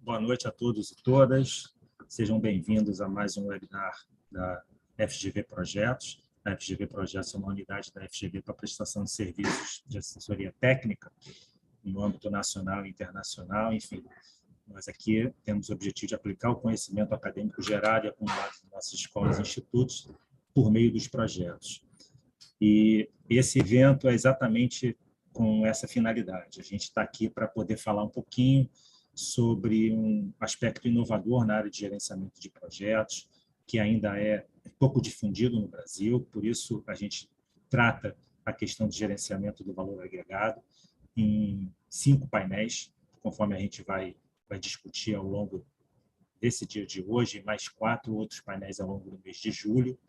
Boa noite a todos e todas. Sejam bem-vindos a mais um webinar da FGV Projetos. A FGV Projetos é uma unidade da FGV para prestação de serviços de assessoria técnica no âmbito nacional e internacional. Enfim, nós aqui temos o objetivo de aplicar o conhecimento acadêmico gerado e acumulado nas nossas escolas e institutos por meio dos projetos. E esse evento é exatamente com essa finalidade. A gente está aqui para poder falar um pouquinho sobre um aspecto inovador na área de gerenciamento de projetos, que ainda é pouco difundido no Brasil, por isso a gente trata a questão de gerenciamento do valor agregado em 5 painéis, conforme a gente vai discutir ao longo desse dia de hoje, mais 4 outros painéis ao longo do mês de julho.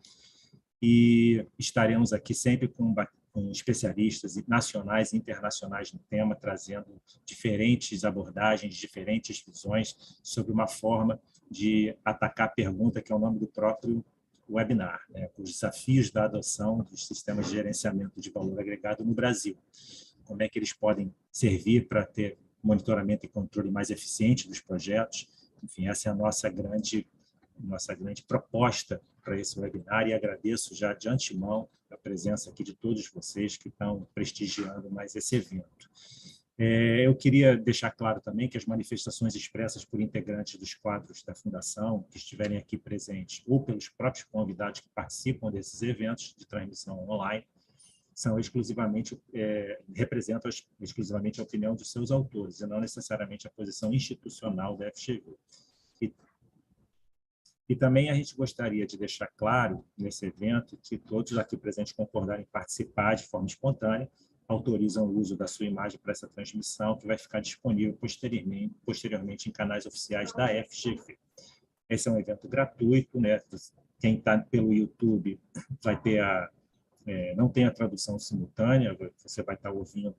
E estaremos aqui sempre com especialistas nacionais e internacionais no tema, trazendo diferentes abordagens, diferentes visões sobre uma forma de atacar a pergunta que é o nome do próprio webinar, né? Os desafios da adoção dos sistemas de gerenciamento de valor agregado no Brasil. Como é que eles podem servir para ter monitoramento e controle mais eficiente dos projetos. Enfim, essa é a nossa grande proposta para esse webinar, e agradeço já de antemão a presença aqui de todos vocês que estão prestigiando mais esse evento. Eu queria deixar claro também que as manifestações expressas por integrantes dos quadros da Fundação, que estiverem aqui presentes, ou pelos próprios convidados que participam desses eventos de transmissão online, representam exclusivamente a opinião dos seus autores, e não necessariamente a posição institucional da FGV. E também a gente gostaria de deixar claro, nesse evento, que todos aqui presentes concordarem em participar de forma espontânea, autorizam o uso da sua imagem para essa transmissão, que vai ficar disponível posteriormente em canais oficiais da FGV. Esse é um evento gratuito, né? Quem está pelo YouTube vai ter não tem a tradução simultânea, você vai estar ouvindo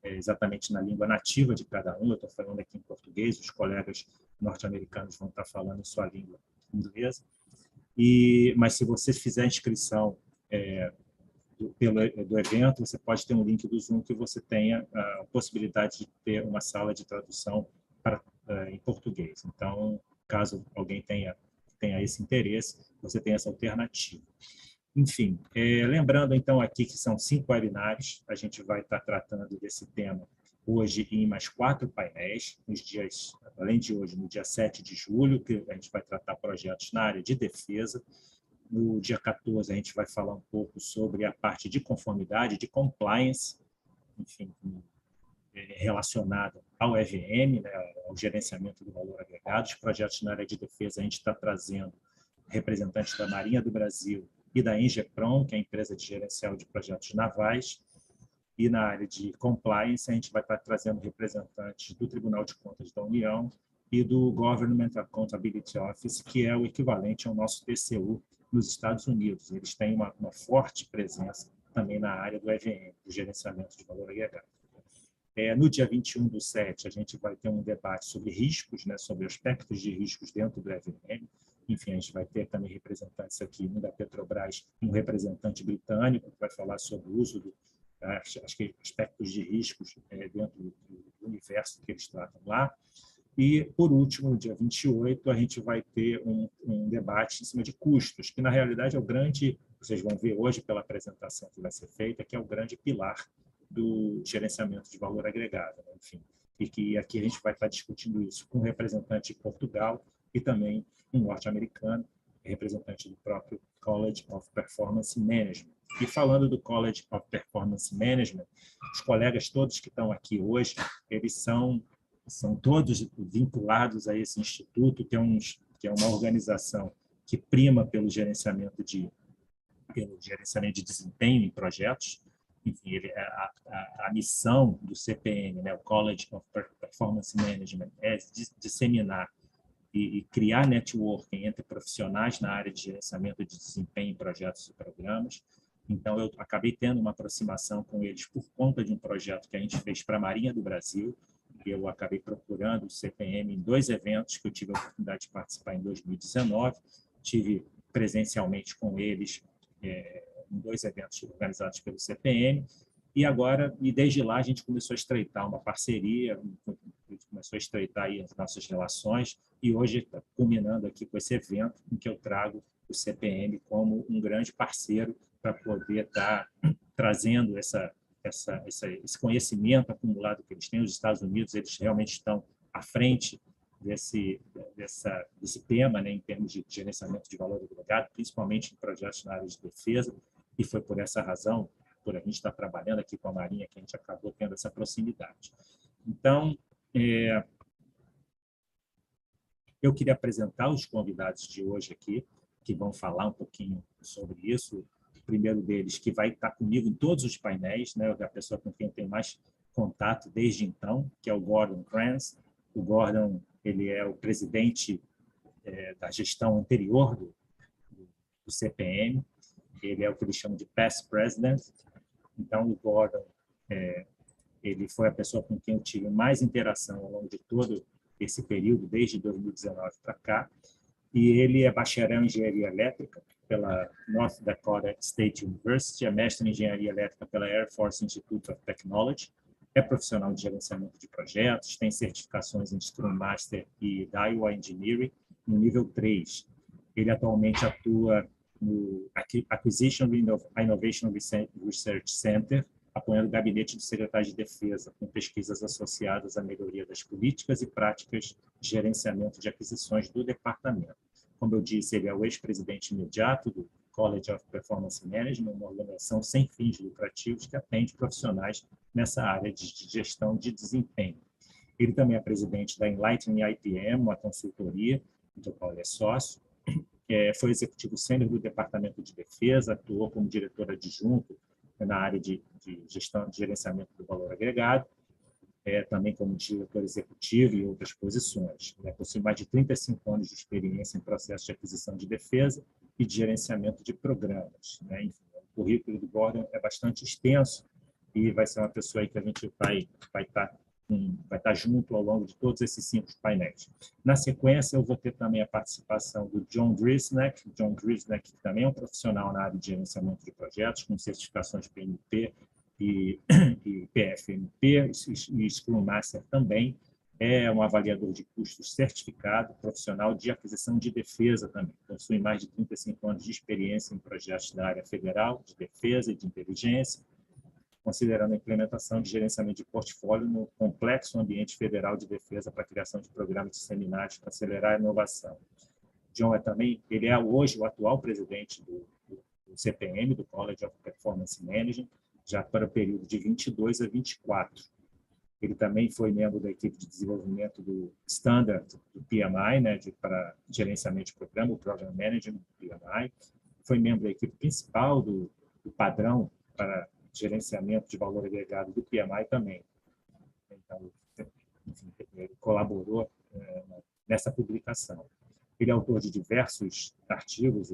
exatamente na língua nativa de cada um. Eu estou falando aqui em português, os colegas norte-americanos vão estar falando em sua língua inglesa. Mas se você fizer a inscrição do evento, você pode ter um link do Zoom que você tenha a possibilidade de ter uma sala de tradução em português. Então, caso alguém tenha esse interesse, você tem essa alternativa. Enfim, lembrando então aqui que são 5 webinários, a gente vai estar tratando desse tema hoje em mais 4 painéis, além de hoje, no dia 7 de julho, que a gente vai tratar projetos na área de defesa. No dia 14, a gente vai falar um pouco sobre a parte de conformidade, de compliance, enfim, relacionada ao Evm, né, ao gerenciamento do valor agregado. Os projetos na área de defesa, a gente está trazendo representantes da Marinha do Brasil e da Engeprom, que é a empresa de gerencial de projetos navais. E na área de compliance, a gente vai estar trazendo representantes do Tribunal de Contas da União e do Government Accountability Office, que é o equivalente ao nosso TCU nos Estados Unidos. Eles têm uma forte presença também na área do Evm, do gerenciamento de valor agregado. No dia 21/7, a gente vai ter um debate sobre riscos, né, sobre aspectos de riscos dentro do Evm. Enfim, a gente vai ter também representantes aqui, um da Petrobras, um representante britânico, que vai falar sobre o uso aspectos de riscos dentro do universo que eles tratam lá. E, por último, no dia 28, a gente vai ter um debate em cima de custos, que, na realidade, é o grande, vocês vão ver hoje pela apresentação que vai ser feita, que é o grande pilar do gerenciamento de valor agregado, né? Enfim, e que aqui a gente vai estar discutindo isso com um representante de Portugal e também um norte-americano, representante do próprio College of Performance Management. E falando do College of Performance Management, os colegas todos que estão aqui hoje, eles são todos vinculados a esse instituto, que é uma organização que prima pelo gerenciamento de desempenho em projetos. Enfim, a missão do CPM, né, o College of Performance Management, é disseminar e criar networking entre profissionais na área de gerenciamento de desempenho em projetos e programas. Então, eu acabei tendo uma aproximação com eles por conta de um projeto que a gente fez para a Marinha do Brasil. Eu acabei procurando o CPM em 2 eventos que eu tive a oportunidade de participar em 2019. Tive presencialmente com eles em 2 eventos organizados pelo CPM. E desde lá a gente começou a estreitar uma parceria, a gente começou a estreitar aí as nossas relações, e hoje está culminando aqui com esse evento em que eu trago o CPM como um grande parceiro para poder estar trazendo esse conhecimento acumulado que eles têm. Os Estados Unidos, eles realmente estão à frente desse tema, né, em termos de gerenciamento de valor agregado, principalmente em projetos na área de defesa, e foi por essa razão, por a gente estar trabalhando aqui com a Marinha, que a gente acabou tendo essa proximidade. Então, eu queria apresentar os convidados de hoje aqui, que vão falar um pouquinho sobre isso. O primeiro deles, que vai estar comigo em todos os painéis, né, a pessoa com quem eu tenho mais contato desde então, que é o Gordon Kranz. O Gordon, ele é o presidente da gestão anterior do CPM. Ele é o que eles chamam de past president. Então, o Gordon, ele foi a pessoa com quem eu tive mais interação ao longo de todo esse período, desde 2019 para cá, e ele é bacharel em engenharia elétrica pela North Dakota State University, é mestre em engenharia elétrica pela Air Force Institute of Technology, é profissional de gerenciamento de projetos, tem certificações em Scrum Master e Daiwa Engineering no nível 3. Ele atualmente atua no Acquisition and Innovation Research Center, apoiando o gabinete do secretário de Defesa, com pesquisas associadas à melhoria das políticas e práticas de gerenciamento de aquisições do departamento. Como eu disse, ele é o ex-presidente imediato do College of Performance Management, uma organização sem fins lucrativos que atende profissionais nessa área de gestão de desempenho. Ele também é presidente da Enlighten IPM, uma consultoria, do qual ele é sócio. Foi executivo sênior do Departamento de Defesa, atuou como diretor adjunto na área de gestão de gerenciamento do valor agregado, também como diretor executivo e outras posições. Possui mais de 35 anos de experiência em processo de aquisição de defesa e de gerenciamento de programas. Enfim, o currículo do Gordon é bastante extenso e vai ser uma pessoa aí que a gente vai estar junto ao longo de todos esses 5 painéis. Na sequência, eu vou ter também a participação do John Drisneck. John Drisneck, que também é um profissional na área de gerenciamento de projetos, com certificações PMP e PFMP, e Scrum Master também. É um avaliador de custos certificado, profissional de aquisição de defesa também. Possui mais de 35 anos de experiência em projetos da área federal, de defesa e de inteligência, considerando a implementação de gerenciamento de portfólio no complexo ambiente federal de defesa para a criação de programas disseminados para acelerar a inovação. John ele é hoje o atual presidente do CPM, do College of Performance Management, já para o período de 22 a 24. Ele também foi membro da equipe de desenvolvimento do Standard do PMI, né, para gerenciamento de programa, o Program Management do PMI. Foi membro da equipe principal do padrão para gerenciamento de valor agregado do PMI também. Então, enfim, ele colaborou nessa publicação. Ele é autor de diversos artigos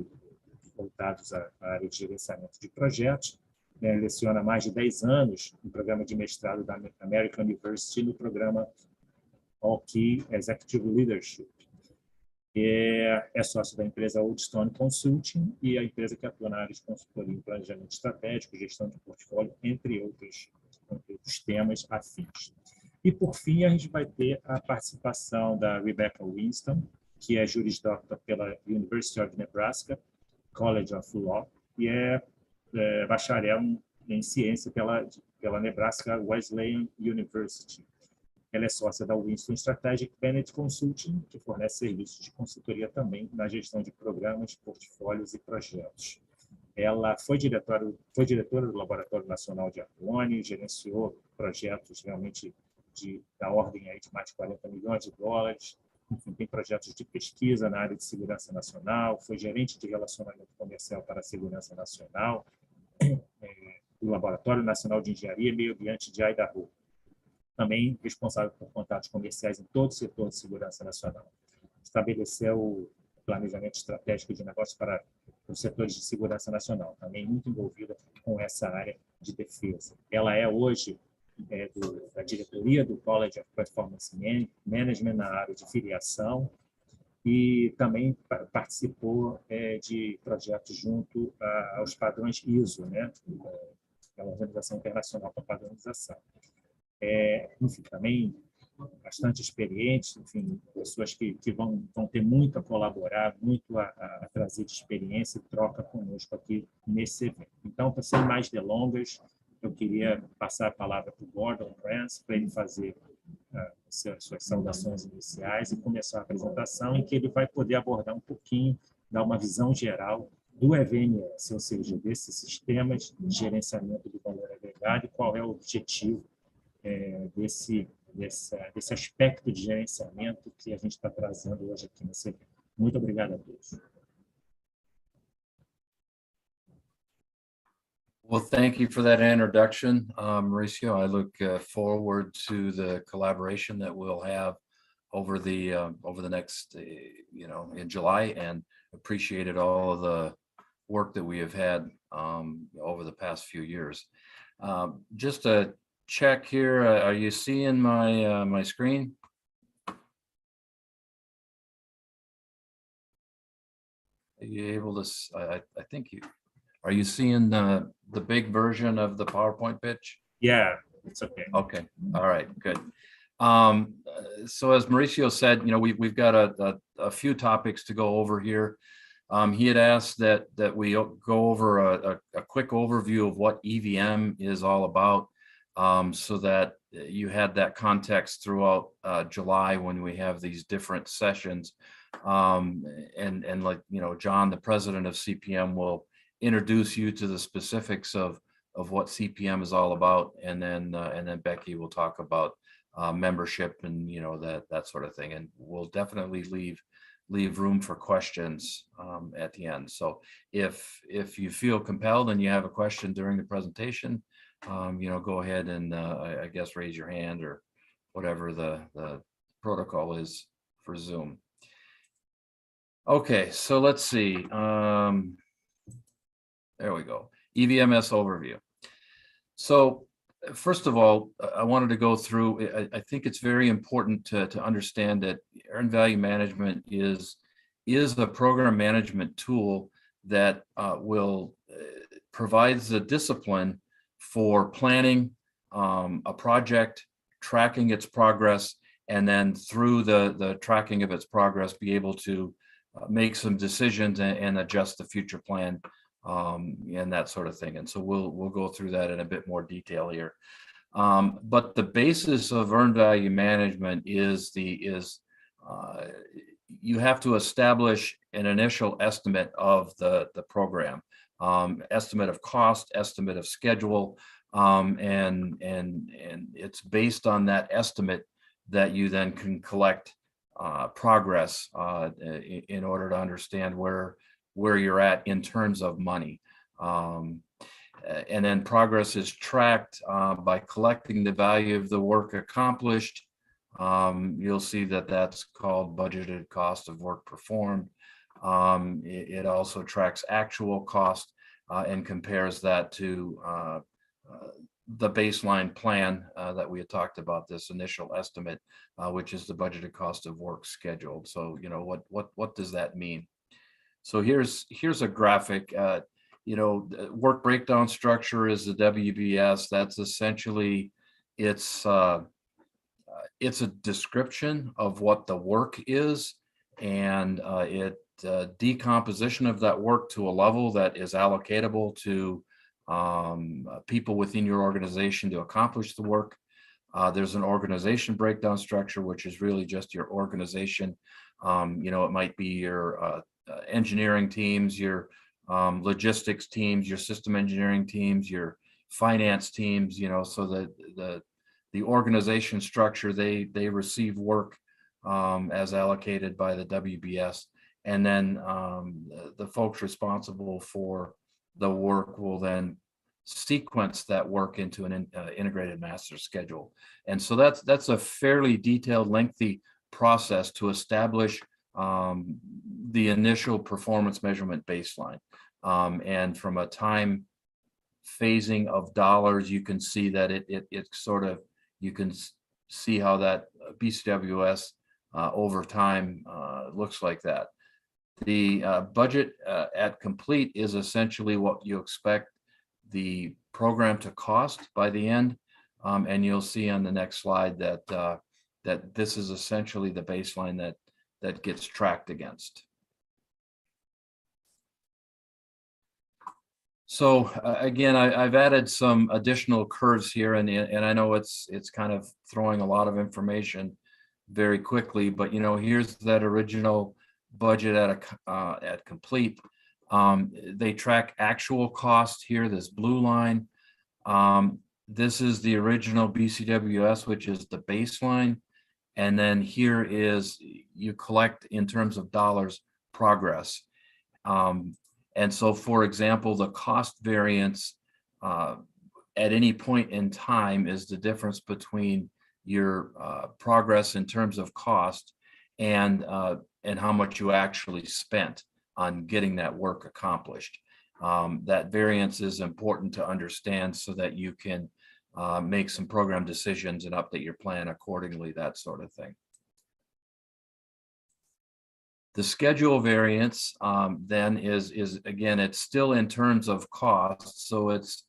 voltados à área de gerenciamento de projetos. Leciona há mais de 10 anos no programa de mestrado da American University no programa All Key Executive Leadership. É sócio da empresa Old Stone Consulting e a empresa que atua na área de consultoria em planejamento estratégico, gestão de portfólio, entre outros temas afins. E, por fim, a gente vai ter a participação da Rebecca Winston, que é Juris Doctor pela University of Nebraska College of Law e é bacharel em ciência pela Nebraska Wesleyan University. Ela é sócia da Winston Strategic Bennett Consulting, que fornece serviços de consultoria também na gestão de programas, portfólios e projetos. Ela foi diretora do Laboratório Nacional de Argonne, gerenciou projetos realmente da ordem aí de mais de 40 milhões de dólares. Enfim, tem projetos de pesquisa na área de segurança nacional, foi gerente de relacionamento comercial para a segurança nacional, do Laboratório Nacional de Engenharia e Meio Ambiente de Idaho. Também responsável por contatos comerciais em todo o setor de segurança nacional. Estabeleceu o planejamento estratégico de negócios para os setores de segurança nacional, também muito envolvida com essa área de defesa. Ela é hoje da diretoria do College of Performance Management na área de filiação e também participou de projetos junto aos padrões ISO, né? pela Organização Internacional para a Padronização. Enfim, também bastante experientes, enfim, pessoas que vão ter muito a colaborar, muito a trazer de experiência e troca conosco aqui nesse evento. Então, para sem mais delongas, eu queria passar a palavra para o Gordon Rance, para ele fazer suas saudações iniciais e começar a apresentação, em que ele vai poder abordar um pouquinho, dar uma visão geral do EVMS, ou seja, desses sistemas de gerenciamento do valor agregado e qual é o objetivo desse aspecto de gerenciamento que a gente está trazendo hoje aqui nesse evento. Muito obrigado a todos. Well, thank you for that introduction, Mauricio. I look forward to the collaboration that we'll have over the next, in July, and appreciated all of the work that we have had over the past few years. Just a check here. Are you seeing my my screen? Are you able to? I think you. Are you seeing the big version of the PowerPoint pitch? Yeah, it's okay. Okay. All right. Good. So as Mauricio said, we've got a few topics to go over here. He had asked that we go over a quick overview of what EVM is all about, so that you had that context throughout July when we have these different sessions. And like, John, the president of CPM, will introduce you to the specifics of what CPM is all about, and then Becky will talk about membership and that sort of thing, and we'll definitely leave room for questions at the end. So if you feel compelled and you have a question during the presentation, go ahead and I guess raise your hand or whatever the protocol is for Zoom. Okay, so let's see. There we go. EVMS overview. So first of all, I wanted to go through, I think it's very important to understand that earned value management is a program management tool that provides the discipline for planning a project, tracking its progress, and then through the tracking of its progress, be able to make some decisions and adjust the future plan, and that sort of thing. And so we'll go through that in a bit more detail here. But the basis of earned value management is you have to establish an initial estimate of the program, estimate of cost, estimate of schedule, and it's based on that estimate that you then can collect progress in order to understand where you're at in terms of money. And then progress is tracked by collecting the value of the work accomplished. You'll see that that's called budgeted cost of work performed. It also tracks actual cost and compares that to the baseline plan that we had talked about, this initial estimate, which is the budgeted cost of work scheduled. So, what does that mean? So here's a graphic. Work breakdown structure is the WBS. That's essentially it's a description of what the work is, and decomposition of that work to a level that is allocatable to people within your organization to accomplish the work. There's an organization breakdown structure, which is really just your organization. It might be your engineering teams, your logistics teams, your system engineering teams, your finance teams, so that the organization structure, they receive work as allocated by the WBS, and then the folks responsible for the work will then sequence that work into an integrated master schedule. And so that's a fairly detailed, lengthy process to establish the initial performance measurement baseline. And from a time phasing of dollars, you can see that it sort of, you can see how that BCWS over time looks like that. The budget at complete is essentially what you expect the program to cost by the end. And you'll see on the next slide that that this is essentially the baseline that gets tracked against. So again, I've added some additional curves here, and I know it's kind of throwing a lot of information very quickly, but you know, here's that original budget at complete. They track actual cost here, this blue line. This is the original BCWS, which is the baseline. And then here is, you collect in terms of dollars progress. And so, for example, the cost variance at any point in time is the difference between your progress in terms of cost and how much you actually spent on getting that work accomplished. That variance is important to understand so that you can make some program decisions and update your plan accordingly, that sort of thing. The schedule variance then is again, it's still in terms of cost. So it's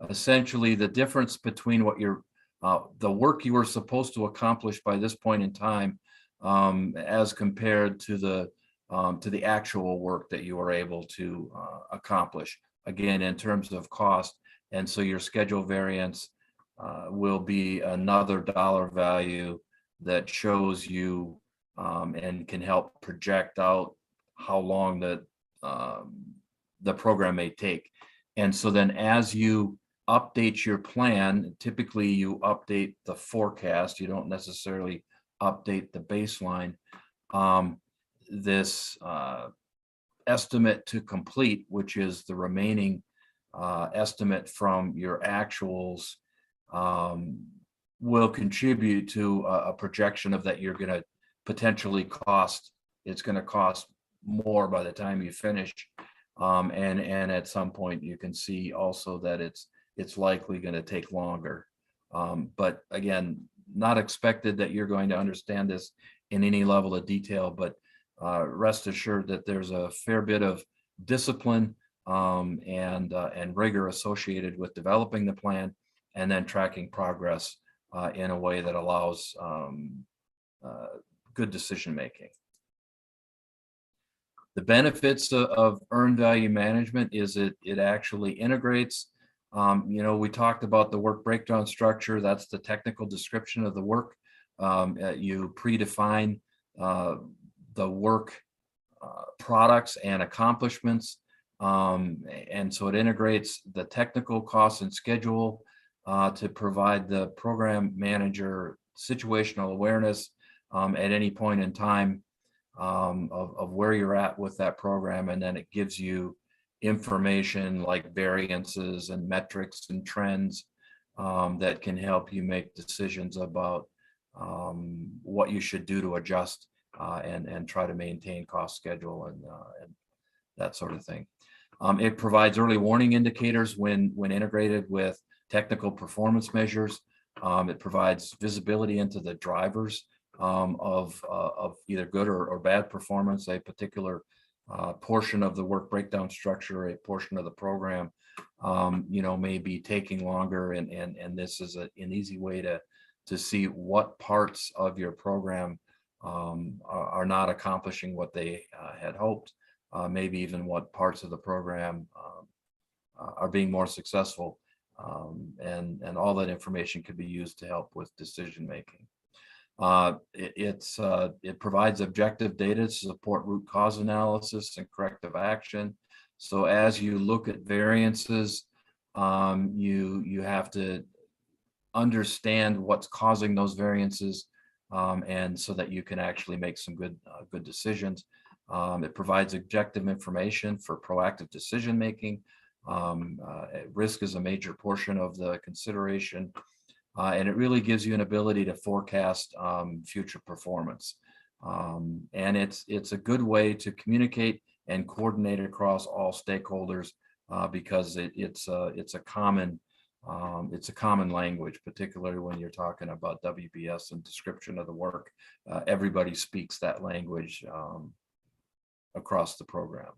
essentially the difference between what the work you were supposed to accomplish by this point in time as compared to the actual work that you were able to accomplish, again, in terms of cost. And so your schedule variance will be another dollar value that shows you and can help project out how long the program may take. And so then as you update your plan, typically you update the forecast, you don't necessarily update the baseline. This estimate to complete, which is the remaining estimate from your actuals, will contribute to a projection of that you're going to potentially cost. It's going to cost more by the time you finish, and at some point you can see also that it's likely going to take longer. But again, not expected that you're going to understand this in any level of detail, but rest assured that there's a fair bit of discipline and rigor associated with developing the plan and then tracking progress in a way that allows good decision making. The benefits of earned value management is it actually integrates. You know, we talked about the work breakdown structure. That's the technical description of the work. You predefine the work products and accomplishments. And so it integrates the technical costs and schedule to provide the program manager situational awareness at any point in time of where you're at with that program. And then it gives you information like variances and metrics and trends that can help you make decisions about what you should do to adjust and try to maintain cost schedule and that sort of thing. It provides early warning indicators when integrated with technical performance measures. It provides visibility into the drivers of either good or bad performance, a particular portion of the work breakdown structure, a portion of the program, you know, may be taking longer, and this is an easy way to see what parts of your program are not accomplishing what they had hoped, maybe even what parts of the program are being more successful, and all that information could be used to help with decision making. It provides objective data to support root cause analysis and corrective action. So as you look at variances, you have to understand what's causing those variances, and so that you can actually make some good decisions. It provides objective information for proactive decision making. Risk is a major portion of the consideration. And it really gives you an ability to forecast future performance. And it's a good way to communicate and coordinate across all stakeholders because it's a common language, particularly when you're talking about WBS and description of the work. Everybody speaks that language across the program.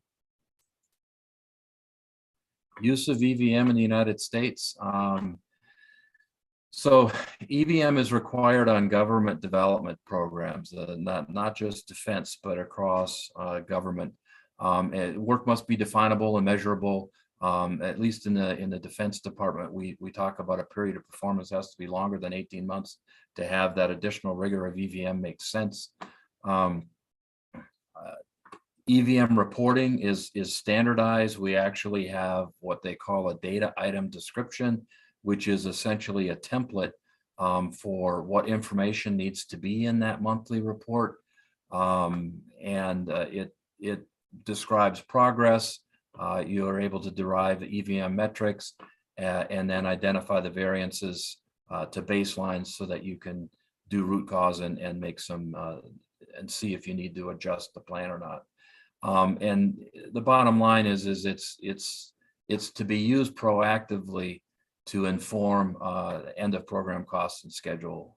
Use of EVM in the United States. So EVM is required on government development programs, not just defense, but across government. Work must be definable and measurable. At least in the Defense Department, we talk about a period of performance has to be longer than 18 months to have that additional rigor of EVM make sense. EVM reporting is standardized. We actually have what they call a data item description, which is essentially a template for what information needs to be in that monthly report. It describes progress. You are able to derive the EVM metrics and then identify the variances to baselines so that you can do root cause and make some and see if you need to adjust the plan or not. And the bottom line is it's to be used proactively to inform end of program costs and schedule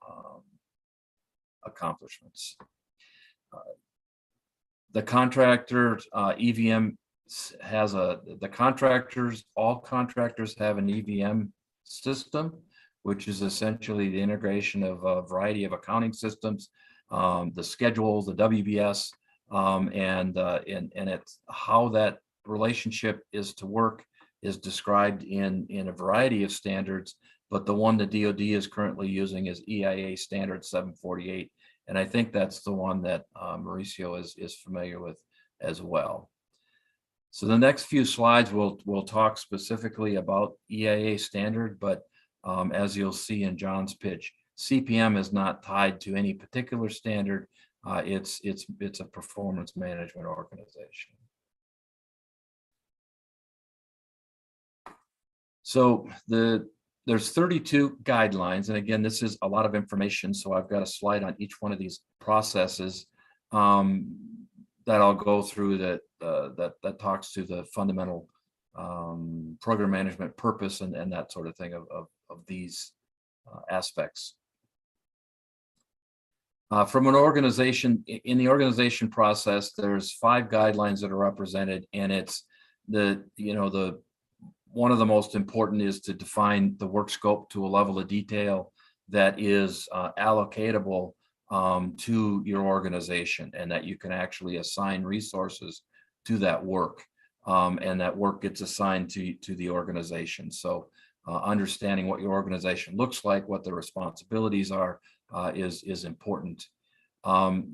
accomplishments. The contractor EVM has all contractors have an EVM system, which is essentially the integration of a variety of accounting systems, the schedules, the WBS, and it's how that relationship is to work is described in a variety of standards, but the one the DoD is currently using is EIA standard 748. And I think that's the one that Mauricio is familiar with as well. So the next few slides we'll talk specifically about EIA standard, but as you'll see in John's pitch, CPM is not tied to any particular standard. It's a performance management organization. So there's 32 guidelines, and again, this is a lot of information. So I've got a slide on each one of these processes that I'll go through that talks to the fundamental program management purpose and that sort of thing of these aspects. From an organization, in the organization process, there's 5 guidelines that are represented, and it's one of the most important is to define the work scope to a level of detail that is allocatable to your organization, and that you can actually assign resources to that work, and that work gets assigned to the organization. So understanding what your organization looks like, what the responsibilities are, is important.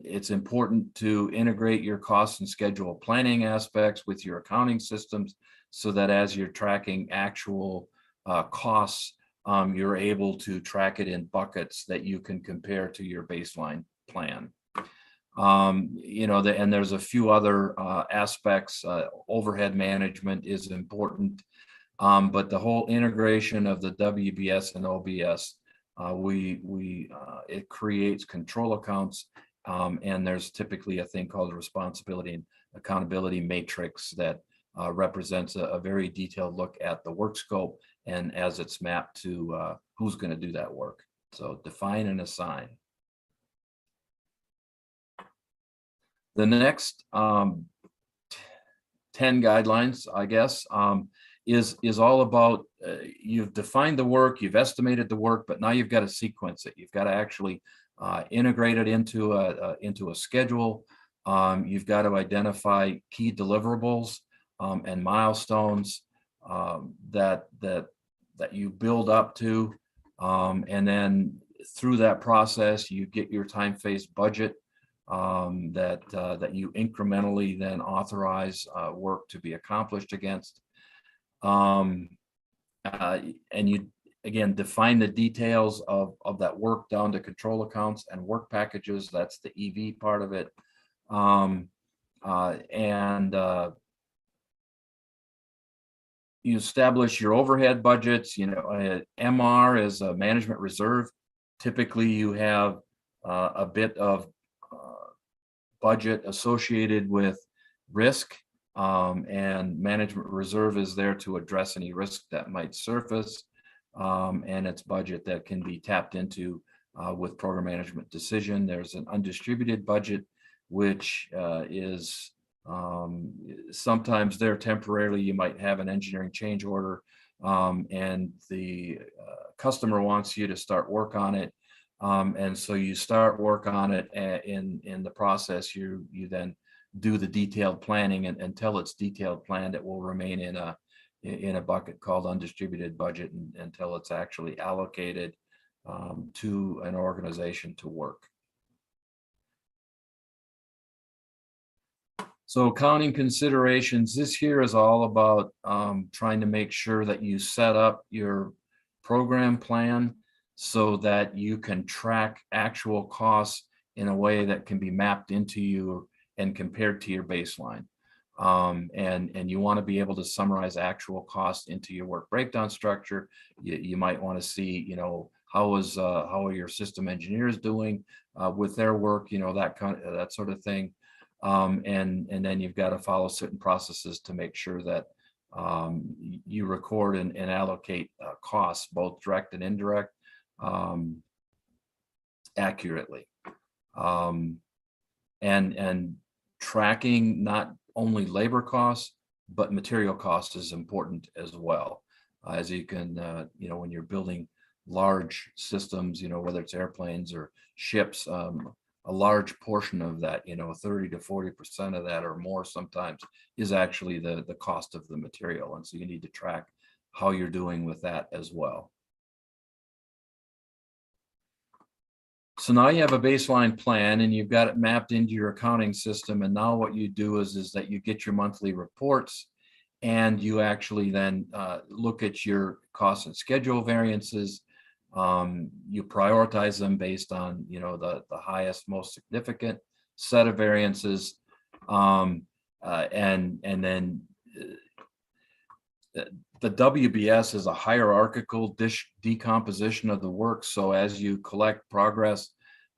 It's important to integrate your cost and schedule planning aspects with your accounting systems so that as you're tracking actual costs, you're able to track it in buckets that you can compare to your baseline plan. And there's a few other aspects. Overhead management is important, but the whole integration of the WBS and OBS, it creates control accounts, and there's typically a thing called a responsibility and accountability matrix that represents a very detailed look at the work scope and as it's mapped to who's going to do that work. So define and assign. The next 10 guidelines, I guess, is all about you've defined the work, you've estimated the work, but now you've got to sequence it. You've got to actually integrate it into a schedule. You've got to identify key deliverables and milestones that you build up to, and then through that process you get your time-phased budget that you incrementally then authorize work to be accomplished against, and you again define the details of that work down to control accounts and work packages. That's the EV part of it, you establish your overhead budgets. MR is a management reserve. Typically you have a bit of budget associated with risk, and management reserve is there to address any risk that might surface, and it's budget that can be tapped into with program management decision. There's an undistributed budget, which is Sometimes there temporarily you might have an engineering change order, and the customer wants you to start work on it. And so you start work on it, in the process, you then do the detailed planning, and until it's detailed planned, it will remain in a bucket called undistributed budget until it's actually allocated to an organization to work. So accounting considerations, this here is all about trying to make sure that you set up your program plan so that you can track actual costs in a way that can be mapped into you and compared to your baseline. And you want to be able to summarize actual costs into your work breakdown structure. You might want to see, how are your system engineers doing with their work, that sort of thing. And then you've got to follow certain processes to make sure that you record and allocate costs, both direct and indirect, accurately. And tracking not only labor costs, but material costs is important as well. As you can, when you're building large systems, whether it's airplanes or ships, a large portion of that, 30 to 40% of that or more sometimes is actually the cost of the material. And so you need to track how you're doing with that as well. So now you have a baseline plan and you've got it mapped into your accounting system. And now what you do is that you get your monthly reports and you actually then look at your cost and schedule variances. You prioritize them based on, the highest, most significant set of variances. And then the WBS is a hierarchical decomposition of the work. So as you collect progress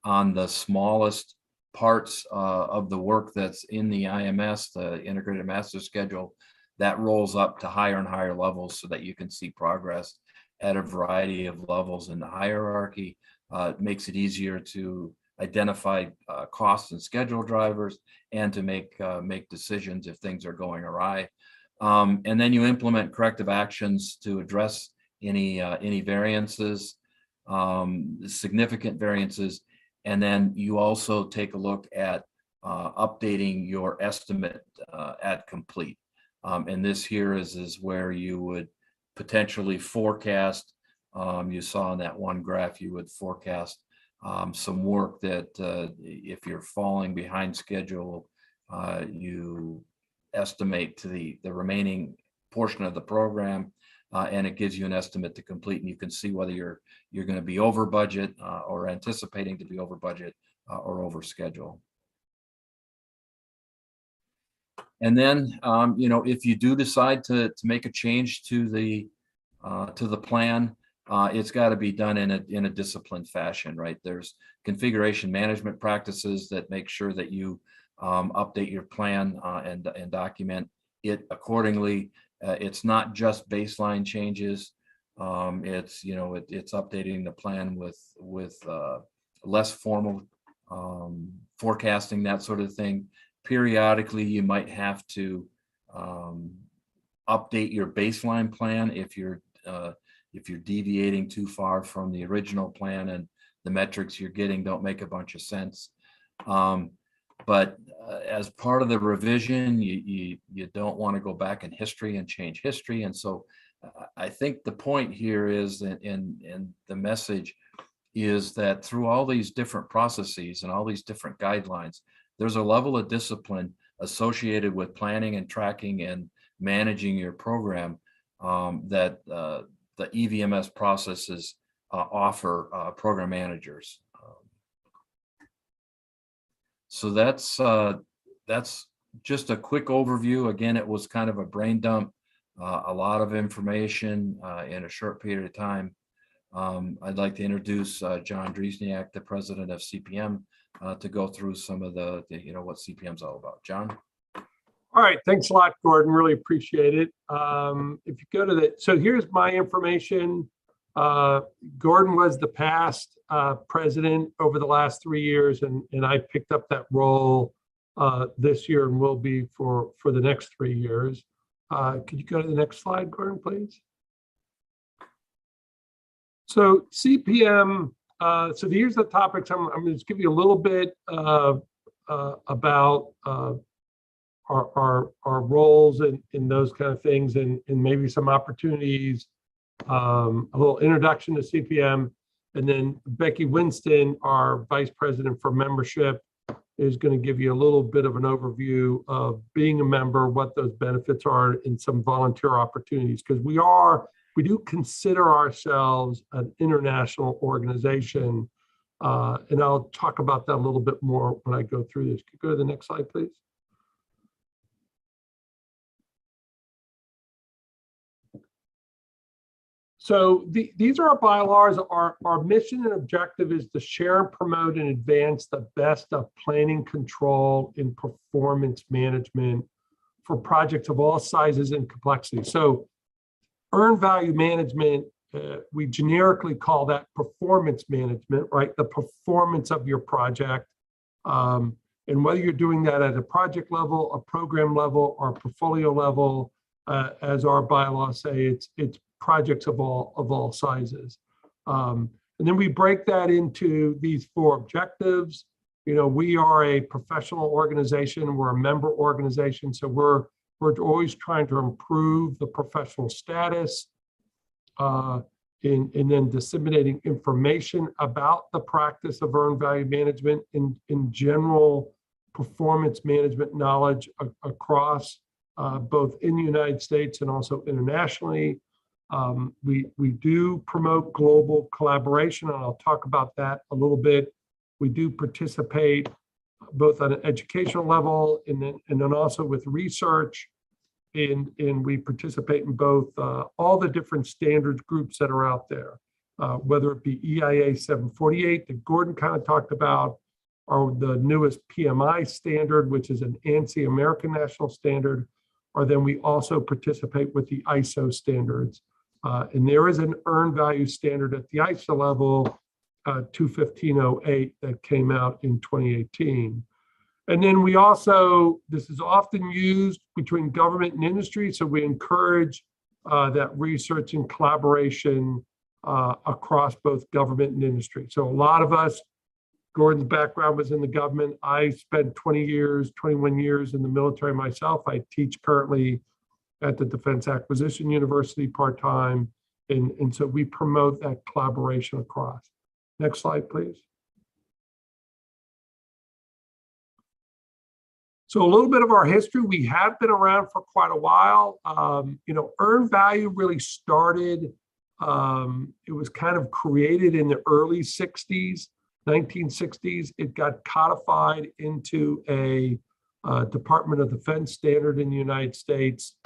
on the smallest parts of the work that's in the IMS, the Integrated Master Schedule, that rolls up to higher and higher levels so that you can see progress at a variety of levels in the hierarchy. It makes it easier to identify cost and schedule drivers and to make decisions if things are going awry. And then you implement corrective actions to address any variances, significant variances. And then you also take a look at updating your estimate at complete. And this here is where you would potentially forecast. You saw in that one graph, you would forecast some work that if you're falling behind schedule, you estimate to the remaining portion of the program, and it gives you an estimate to complete, and you can see whether you're going to be over budget or anticipating to be over budget or over schedule. And then, if you do decide to make a change to the plan, it's got to be done in a disciplined fashion, right? There's configuration management practices that make sure that you update your plan and document it accordingly. It's not just baseline changes. It's it's updating the plan with less formal forecasting, that sort of thing. Periodically, you might have to update your baseline plan if you're deviating too far from the original plan and the metrics you're getting don't make a bunch of sense. But as part of the revision, you don't want to go back in history and change history. And so I think the point here is, and the message is that through all these different processes and all these different guidelines, there's a level of discipline associated with planning and tracking and managing your program that the EVMS processes offer program managers. So that's just a quick overview. Again, it was kind of a brain dump, a lot of information in a short period of time. I'd like to introduce John Driesniak, the president of CPM, to go through some of the what CPM is all about. John? All right, thanks a lot, Gordon. Really appreciate it. If you go to so here's my information. Gordon was the past president over the last 3 years, and I picked up that role this year and will be for the next 3 years. Could you go to the next slide, Gordon, please? So CPM, so here's the topics. I'm going to just give you a little bit about our roles in those kind of things, and maybe some opportunities, a little introduction to CPM, and then Becky Winston, our Vice President for Membership, is going to give you a little bit of an overview of being a member, what those benefits are, and some volunteer opportunities, because we do consider ourselves an international organization, and I'll talk about that a little bit more when I go through this. Could you go to the next slide, please? So these are our bylaws. Our mission and objective is to share and promote and advance the best of planning, control, and performance management for projects of all sizes and complexity. So earned value management, we generically call that performance management, right? The performance of your project. And whether you're doing that at a project level, a program level, or portfolio level, as our bylaws say, it's projects of all sizes. And then we break that into these 4 objectives. You know, we are a professional organization, we're a member organization, so we're always trying to improve the professional status, and then disseminating information about the practice of earned value management in general performance management knowledge across both in the United States and also internationally. We do promote global collaboration, and I'll talk about that a little bit. We do participate both on an educational level and then also with research, and we participate in both all the different standards groups that are out there, whether it be EIA-748 that Gordon kind of talked about, or the newest PMI standard, which is an ANSI American National Standard, or then we also participate with the ISO standards. And there is an earned value standard at the ISO level, 21508, that came out in 2018. And then we also, this is often used between government and industry, so we encourage that research and collaboration across both government and industry. So a lot of us, Gordon's background was in the government. I spent 21 years in the military myself. I teach currently at the Defense Acquisition University part-time. And so we promote that collaboration across. Next slide, please. So a little bit of our history. We have been around for quite a while. You know, earned value really started, it was kind of created in the early 60s, 1960s. It got codified into a Department of Defense standard in the United States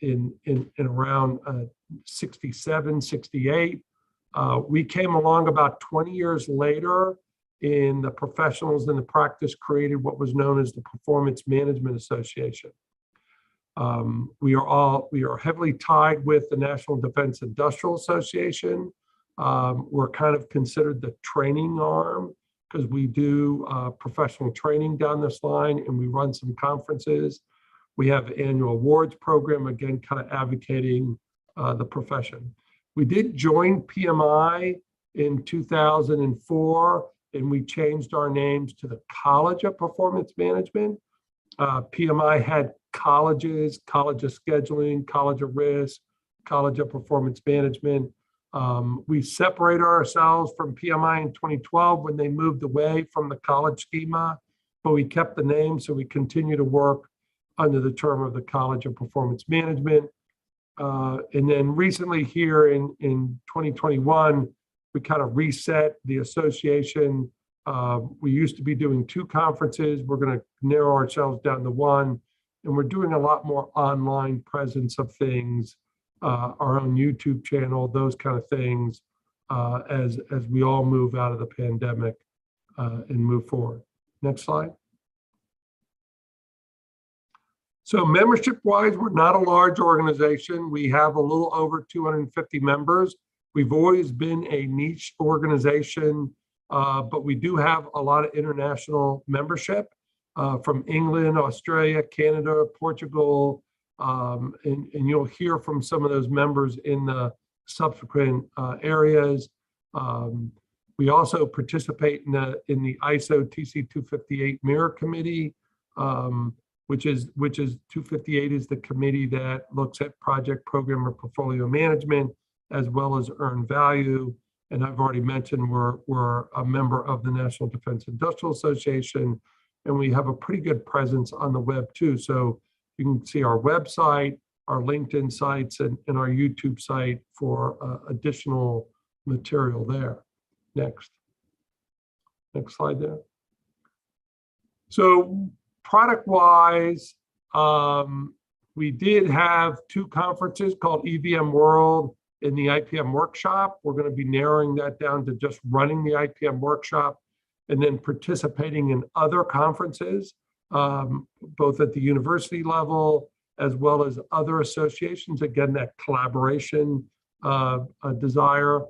in around 67, 68. We came along about 20 years later, and the professionals in the practice created what was known as the Performance Management Association. We are heavily tied with the National Defense Industrial Association. We're kind of considered the training arm because we do professional training down this line, and we run some conferences. We have an annual awards program, again, kind of advocating the profession. We did join PMI in 2004, and we changed our names to the College of Performance Management. PMI had colleges, College of Scheduling, College of Risk, College of Performance Management. We separated ourselves from PMI in 2012 when they moved away from the college schema, but we kept the name, so we continue to work under the term of the College of Performance Management. And then recently here in 2021, we kind of reset the association. We used to be doing 2 conferences. We're going to narrow ourselves down to 1, and we're doing a lot more online presence of things, our own YouTube channel, those kind of things, as we all move out of the pandemic and move forward. Next slide. So membership-wise, we're not a large organization. We have a little over 250 members. We've always been a niche organization, but we do have a lot of international membership. from England, Australia, Canada, Portugal, and you'll hear from some of those members in the subsequent areas. We also participate in the ISO TC 258 Mirror Committee, which is 258 is the committee that looks at project, program, or portfolio management, as well as earned value. And I've already mentioned we're a member of the National Defense Industrial Association, and we have a pretty good presence on the web too. So you can see our website, our LinkedIn sites, and our YouTube site for additional material there. Next slide there. So product-wise, we did have 2 conferences called EVM World and the IPM Workshop. We're going to be narrowing that down to just running the IPM Workshop and then participating in other conferences, both at the university level as well as other associations. Again, that collaboration desire.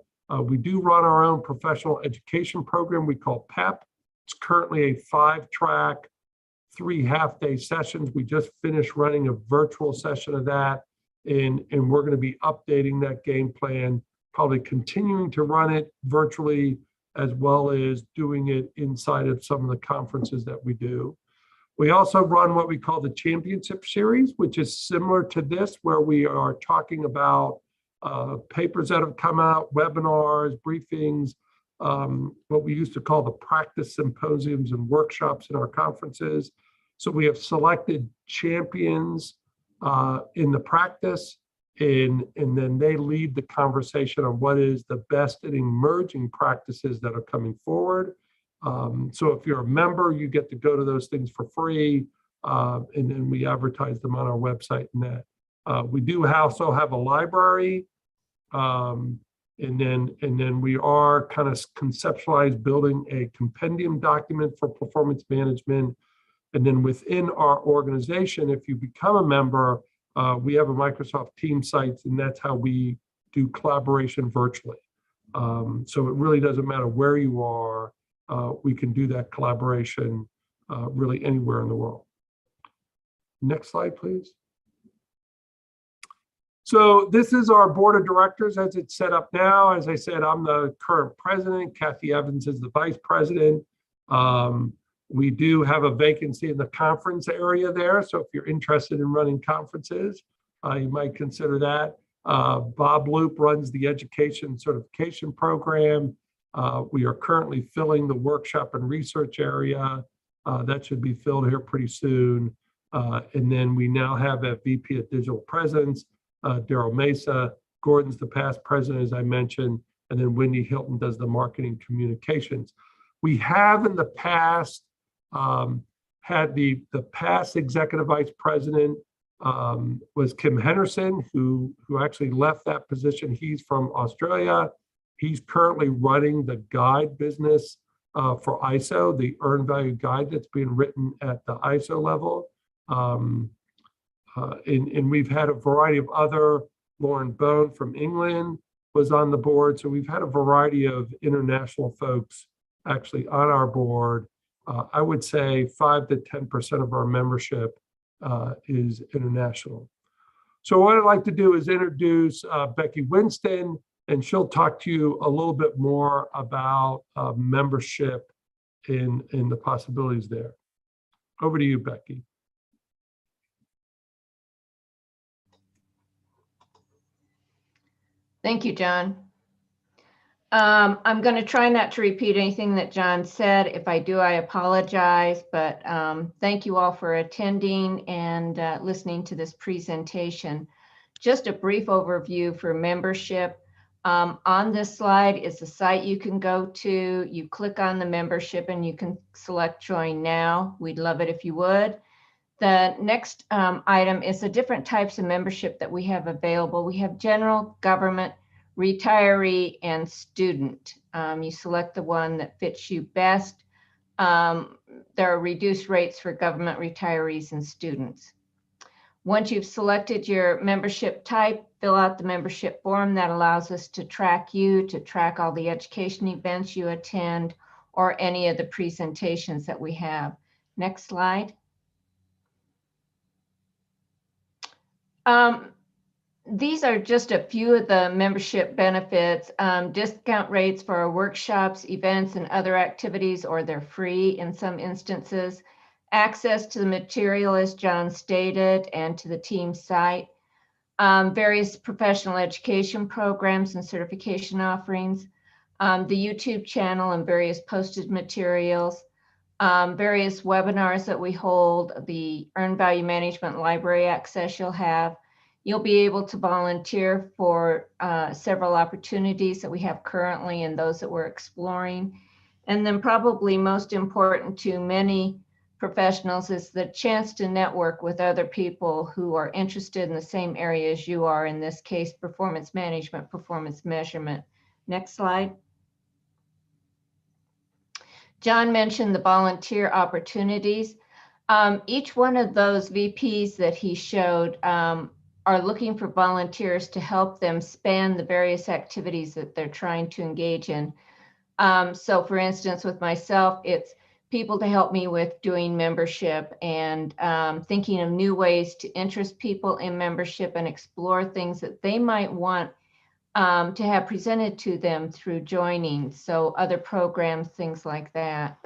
We do run our own professional education program we call PEP. It's currently a 5-track, 3 half-day sessions. We just finished running a virtual session of that, and we're going to be updating that game plan, probably continuing to run it virtually, as well as doing it inside of some of the conferences that we do. We also run what we call the Championship Series, which is similar to this, where we are talking about papers that have come out, webinars, briefings, what we used to call the practice symposiums and workshops in our conferences. So we have selected champions in the practice, and then they lead the conversation on what is the best and emerging practices that are coming forward. So if you're a member, you get to go to those things for free, and then we advertise them on our website and that. We do also have a library, and then we are kind of conceptualized building a compendium document for performance management. And then within our organization, if you become a member, we have a Microsoft Teams site, and that's how we do collaboration virtually. So it really doesn't matter where you are, we can do that collaboration really anywhere in the world. Next slide, please. So this is our board of directors as it's set up now. As I said, I'm the current president. Kathy Evans is the vice president. We do have a vacancy in the conference area there. So if you're interested in running conferences, you might consider that. Bob Loop runs the education certification program. We are currently filling the workshop and research area. That should be filled here pretty soon. And then we now have a VP of digital presence, Daryl Mesa. Gordon's the past president, as I mentioned, and then Wendy Hilton does the marketing communications. We have in the past had the past executive vice president was Kim Henderson, who actually left that position. He's from Australia. He's currently running the guide business for ISO, the earned value guide that's being written at the ISO level. And we've had a variety of other, Lauren Bone from England was on the board. So we've had a variety of international folks actually on our board. I would say 5 to 10% of our membership is international. So what I'd like to do is introduce Becky Winston, and she'll talk to you a little bit more about membership and the possibilities there. Over to you, Becky. Thank you, John. I'm going to try not to repeat anything that John said. If I do, I apologize, but thank you all for attending and listening to this presentation. Just a brief overview for membership. On this slide is the site you can go to. You click on the membership and you can select Join Now. We'd love it if you would. The next item is the different types of membership that we have available. We have general, government, retiree, and student. You select the one that fits you best. There are reduced rates for government, retirees, and students. Once you've selected your membership type, fill out the membership form that allows us to track you, to track all the education events you attend, or any of the presentations that we have. Next slide. These are just a few of the membership benefits. Discount rates for our workshops, events, and other activities, or they're free in some instances. Access to the material, as John stated, and to the team site. Various professional education programs and certification offerings. The YouTube channel and various posted materials. Various webinars that we hold, the Earned Value Management Library access you'll have. You'll be able to volunteer for several opportunities that we have currently and those that we're exploring. And then probably most important to many professionals is the chance to network with other people who are interested in the same area as you are, in this case, performance management, performance measurement. Next slide. John mentioned the volunteer opportunities. Each one of those VPs that he showed are looking for volunteers to help them span the various activities that they're trying to engage in. So for instance, with myself, it's people to help me with doing membership and thinking of new ways to interest people in membership and explore things that they might want to have presented to them through joining. So other programs, things like that.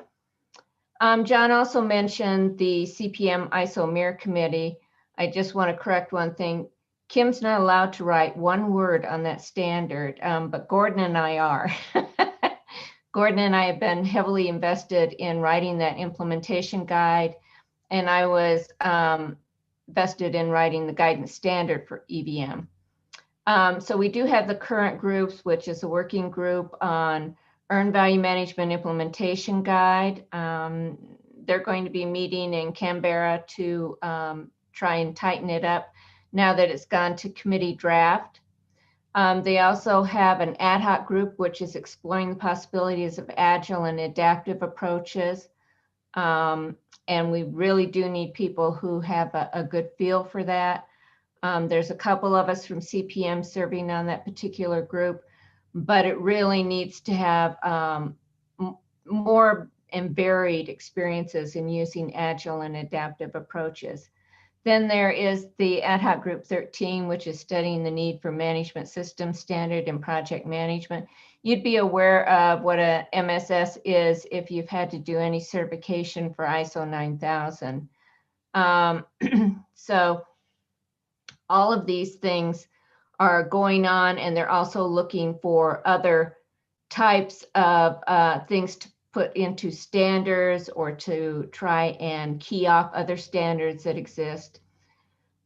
John also mentioned the CPM ISO Mirror Committee. I just want to correct one thing. Kim's not allowed to write one word on that standard, but Gordon and I are. Gordon and I have been heavily invested in writing that implementation guide, and I was vested in writing the guidance standard for EVM. So we do have the current groups, which is a working group on Earned Value Management Implementation Guide. They're going to be meeting in Canberra to try and tighten it up now that it's gone to committee draft. They also have an ad hoc group, which is exploring the possibilities of agile and adaptive approaches. And we really do need people who have a good feel for that. There's a couple of us from CPM serving on that particular group, but it really needs to have more and varied experiences in using agile and adaptive approaches. Then there is the ad hoc group 13, which is studying the need for management system standard and project management. You'd be aware of what a MSS is if you've had to do any certification for ISO 9000. So all of these things are going on, and they're also looking for other types of things to put into standards or to try and key off other standards that exist.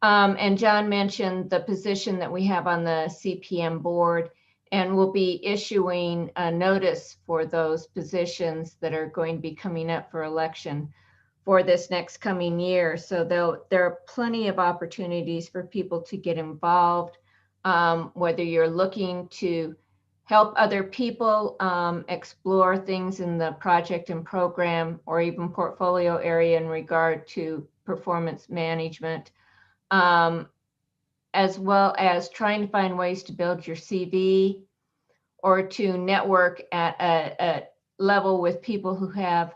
And John mentioned the position that we have on the CPM board, and we'll be issuing a notice for those positions that are going to be coming up for election for this next coming year. So there are plenty of opportunities for people to get involved, whether you're looking to help other people explore things in the project and program or even portfolio area in regard to performance management, as well as trying to find ways to build your CV or to network at a level with people who have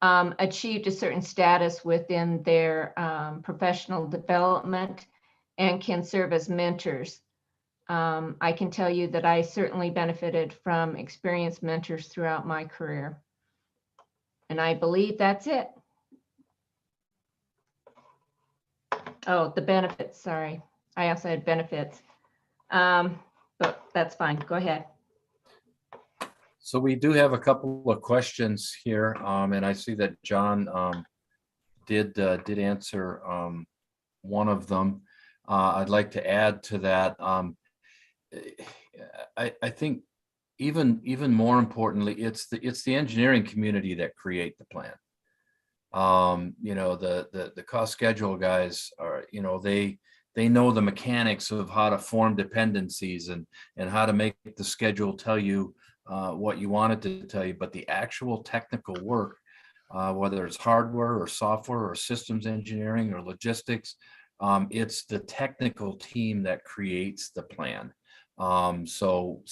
achieved a certain status within their professional development and can serve as mentors. I can tell you that I certainly benefited from experienced mentors throughout my career. And I believe that's it. Oh, the benefits, sorry. I also had benefits, but that's fine, go ahead. So we do have a couple of questions here, and I see that John did answer one of them. I'd like to add to that. I think even more importantly, it's the engineering community that create the plan. You know, the cost schedule guys are, you know, they know the mechanics of how to form dependencies and how to make the schedule tell you what you want it to tell you, but the actual technical work, whether it's hardware or software or systems engineering or logistics, it's the technical team that creates the plan. So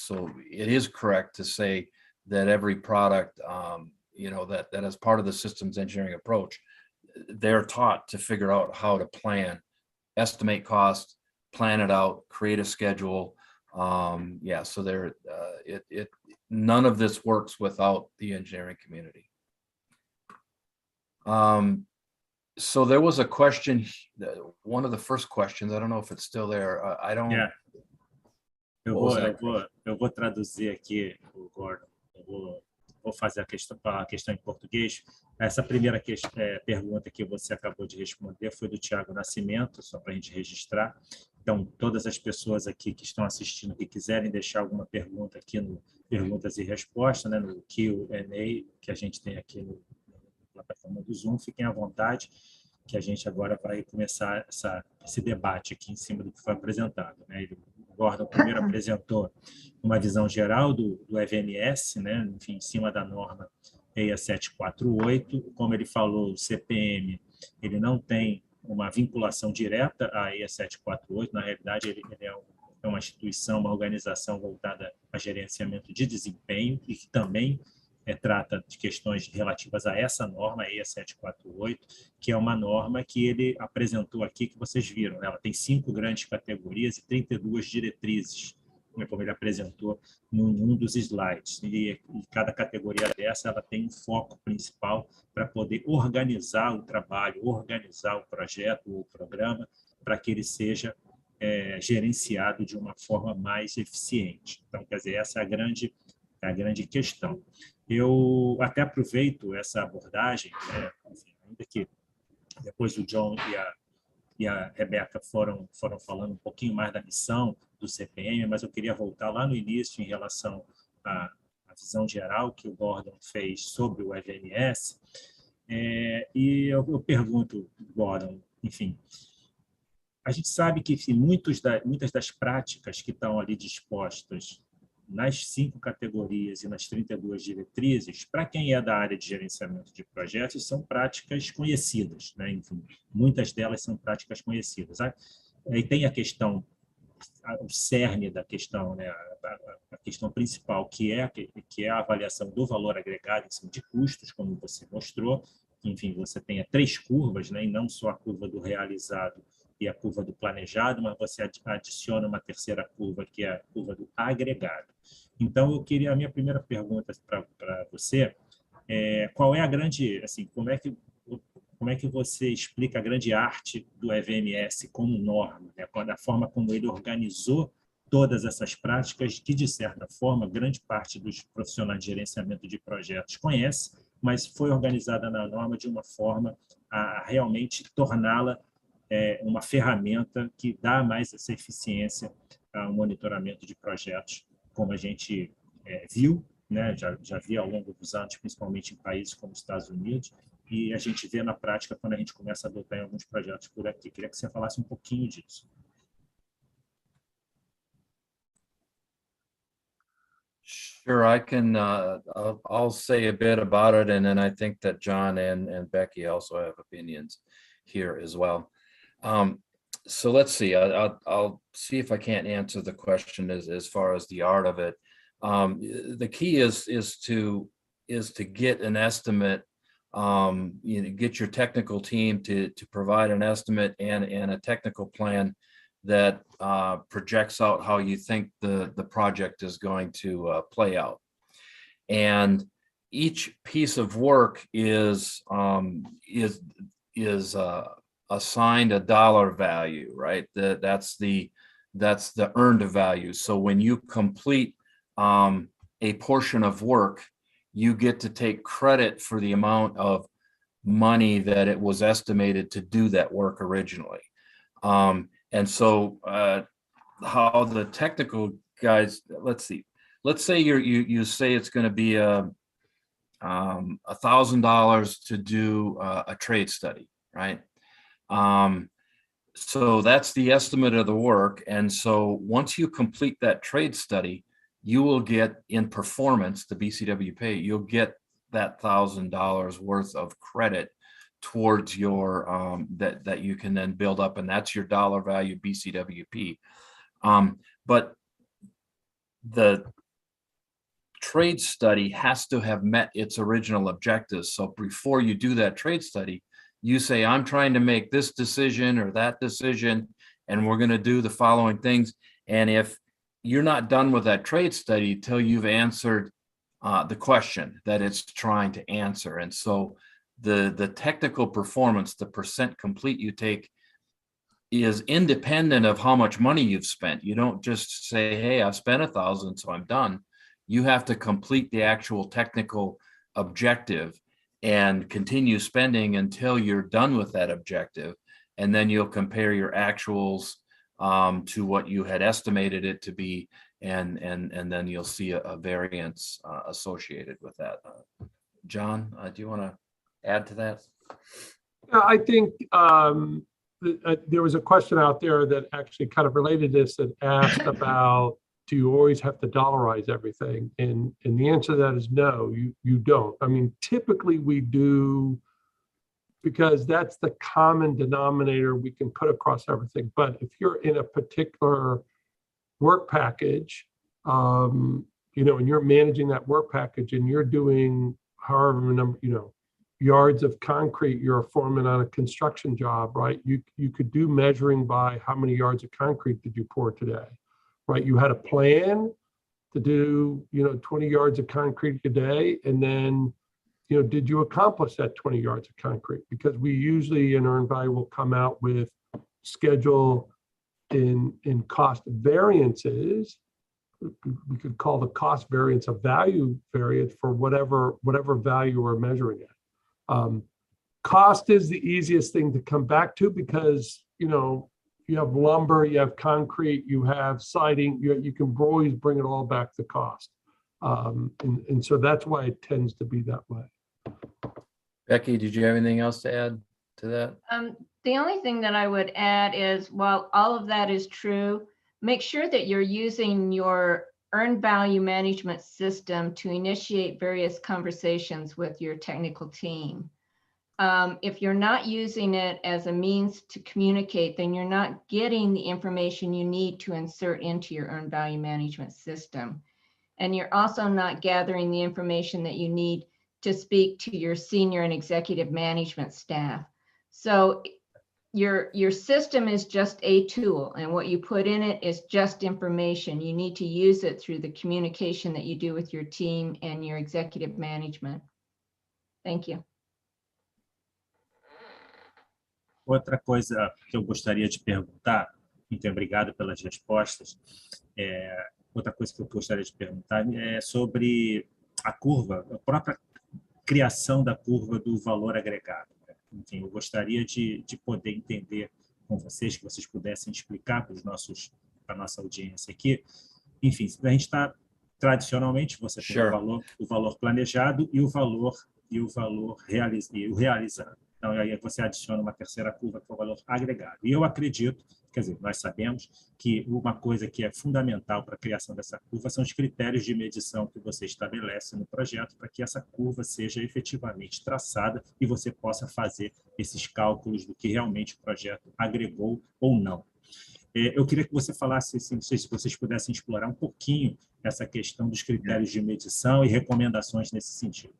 it is correct to say that every product, you know, that as part of the systems engineering approach, they're taught to figure out how to plan, estimate cost, plan it out, create a schedule. Yeah, so none of this works without the engineering community. So there was a question, one of the first questions, I don't know if it's still there. I don't. Yeah. Eu What was that? vou traduzir aqui, Gordon. Vou fazer a questão em português. Essa primeira pergunta que você acabou de responder foi do Tiago Nascimento, só para a gente registrar. Então, todas as pessoas aqui que estão assistindo, que quiserem deixar alguma pergunta aqui no Perguntas e Respostas, né, no Q&A que a gente tem aqui na plataforma do Zoom, fiquem à vontade, que a gente agora vai começar esse debate aqui em cima do que foi apresentado, né? O Gordon primeiro apresentou uma visão geral do EVMS, né? Enfim, em cima da norma EIA-748. Como ele falou, o CPM ele não tem uma vinculação direta à EIA-748, na realidade ele é uma instituição, uma organização voltada a gerenciamento de desempenho e que também trata de questões relativas a essa norma, a EIA-748, que é uma norma que ele apresentou aqui, que vocês viram, né? Ela tem 5 grandes categorias e 32 diretrizes, como ele apresentou num dos slides. E cada categoria dessa ela tem um foco principal para poder organizar o trabalho, organizar o projeto ou o programa, para que ele seja gerenciado de uma forma mais eficiente. Então, quer dizer, essa é a grande questão. Eu até aproveito essa abordagem, né, ainda que depois o John e a Rebeca foram falando um pouquinho mais da missão do CPM, mas eu queria voltar lá no início em relação à visão geral que o Gordon fez sobre o EVMS. E eu pergunto, Gordon, enfim, a gente sabe que muitas das práticas que estão ali dispostas nas 5 categorias e nas 32 diretrizes, para quem é da área de gerenciamento de projetos, são práticas conhecidas, né? Enfim, muitas delas são práticas conhecidas. Aí tem a questão, o cerne da questão, né? A questão principal, que é a avaliação do valor agregado em cima de custos, como você mostrou. Enfim, você tem 3 curvas, né? E não só a curva do realizado e a curva do planejado, mas você adiciona uma terceira curva, que é a curva do agregado. Então, a minha primeira pergunta para você qual é a grande, assim, como é que você explica a grande arte do EVMS como norma, né? Da forma como ele organizou todas essas práticas que, de certa forma, grande parte dos profissionais de gerenciamento de projetos conhece, mas foi organizada na norma de uma forma a realmente torná-la uma ferramenta que dá mais essa eficiência ao monitoramento de projetos, como a gente viu, né? Já vi ao longo dos anos, principalmente em países como os Estados Unidos, e a gente vê na prática quando a gente começa a adotar em alguns projetos por aqui. Queria que você falasse um pouquinho disso. Sure, I can. I'll say a bit about it, and then I think that John and Becky also have opinions here as well. So let's see. I'll see if I can't answer the question as far as the art of it. The key is to get an estimate. Get your technical team to provide an estimate and a technical plan that projects out how you think the project is going to play out. And each piece of work is assigned a dollar value, right? That's the earned value. So when you complete a portion of work, you get to take credit for the amount of money that it was estimated to do that work originally. And so how the technical guys, let's say you say it's going to be $1,000 to do a trade study, right? So that's the estimate of the work. And so once you complete that trade study, you will get in performance, the BCW pay, you'll get that $1,000 worth of credit towards your that you can then build up, and that's your dollar value BCWP. But the trade study has to have met its original objectives. So before you do that trade study, you say, I'm trying to make this decision or that decision, and we're going to do the following things. And if you're not done with that trade study till you've answered the question that it's trying to answer. And so the technical performance, the percent complete you take, is independent of how much money you've spent. You don't just say, hey, I've spent 1,000, so I'm done. You have to complete the actual technical objective and continue spending until you're done with that objective. And then you'll compare your actuals to what you had estimated it to be. And then you'll see a variance associated with that. John, do you want to add to that? I think there was a question out there that actually kind of related to this, that asked about, do you always have to dollarize everything? And the answer to that is no, you don't. I mean, typically we do, because that's the common denominator we can put across everything. But if you're in a particular work package, and you're managing that work package and you're doing however number, yards of concrete, you're a foreman on a construction job, right? You could do measuring by how many yards of concrete did you pour today, right? You had a plan to do, 20 yards of concrete a day. And then, did you accomplish that 20 yards of concrete? Because we usually in earned value will come out with schedule in cost variances. We could call the cost variance a value variance for whatever value we're measuring it. Cost is the easiest thing to come back to because, you have lumber, you have concrete, you have siding, you can always bring it all back to cost. And so that's why it tends to be that way. Becky, did you have anything else to add to that? The only thing that I would add is, while all of that is true, make sure that you're using your earned value management system to initiate various conversations with your technical team. If you're not using it as a means to communicate, then you're not getting the information you need to insert into your earned value management system. And you're also not gathering the information that you need to speak to your senior and executive management staff. So your system is just a tool, and what you put in it is just information. You need to use it through the communication that you do with your team and your executive management. Thank you. Outra coisa que eu gostaria de perguntar, então, obrigado pelas respostas. Outra coisa que eu gostaria de perguntar é sobre a curva, a própria criação da curva do valor agregado. Enfim, eu gostaria de poder entender com vocês, que vocês pudessem explicar para a nossa audiência aqui. Enfim, a gente está, tradicionalmente, você tem o valor planejado e o valor realizado. Então, aí você adiciona uma terceira curva, que é o valor agregado. E eu acredito, quer dizer, nós sabemos que uma coisa que é fundamental para a criação dessa curva são os critérios de medição que você estabelece no projeto para que essa curva seja efetivamente traçada e você possa fazer esses cálculos do que realmente o projeto agregou ou não. Eu queria que você falasse, assim, não sei se vocês pudessem explorar um pouquinho essa questão dos critérios de medição e recomendações nesse sentido.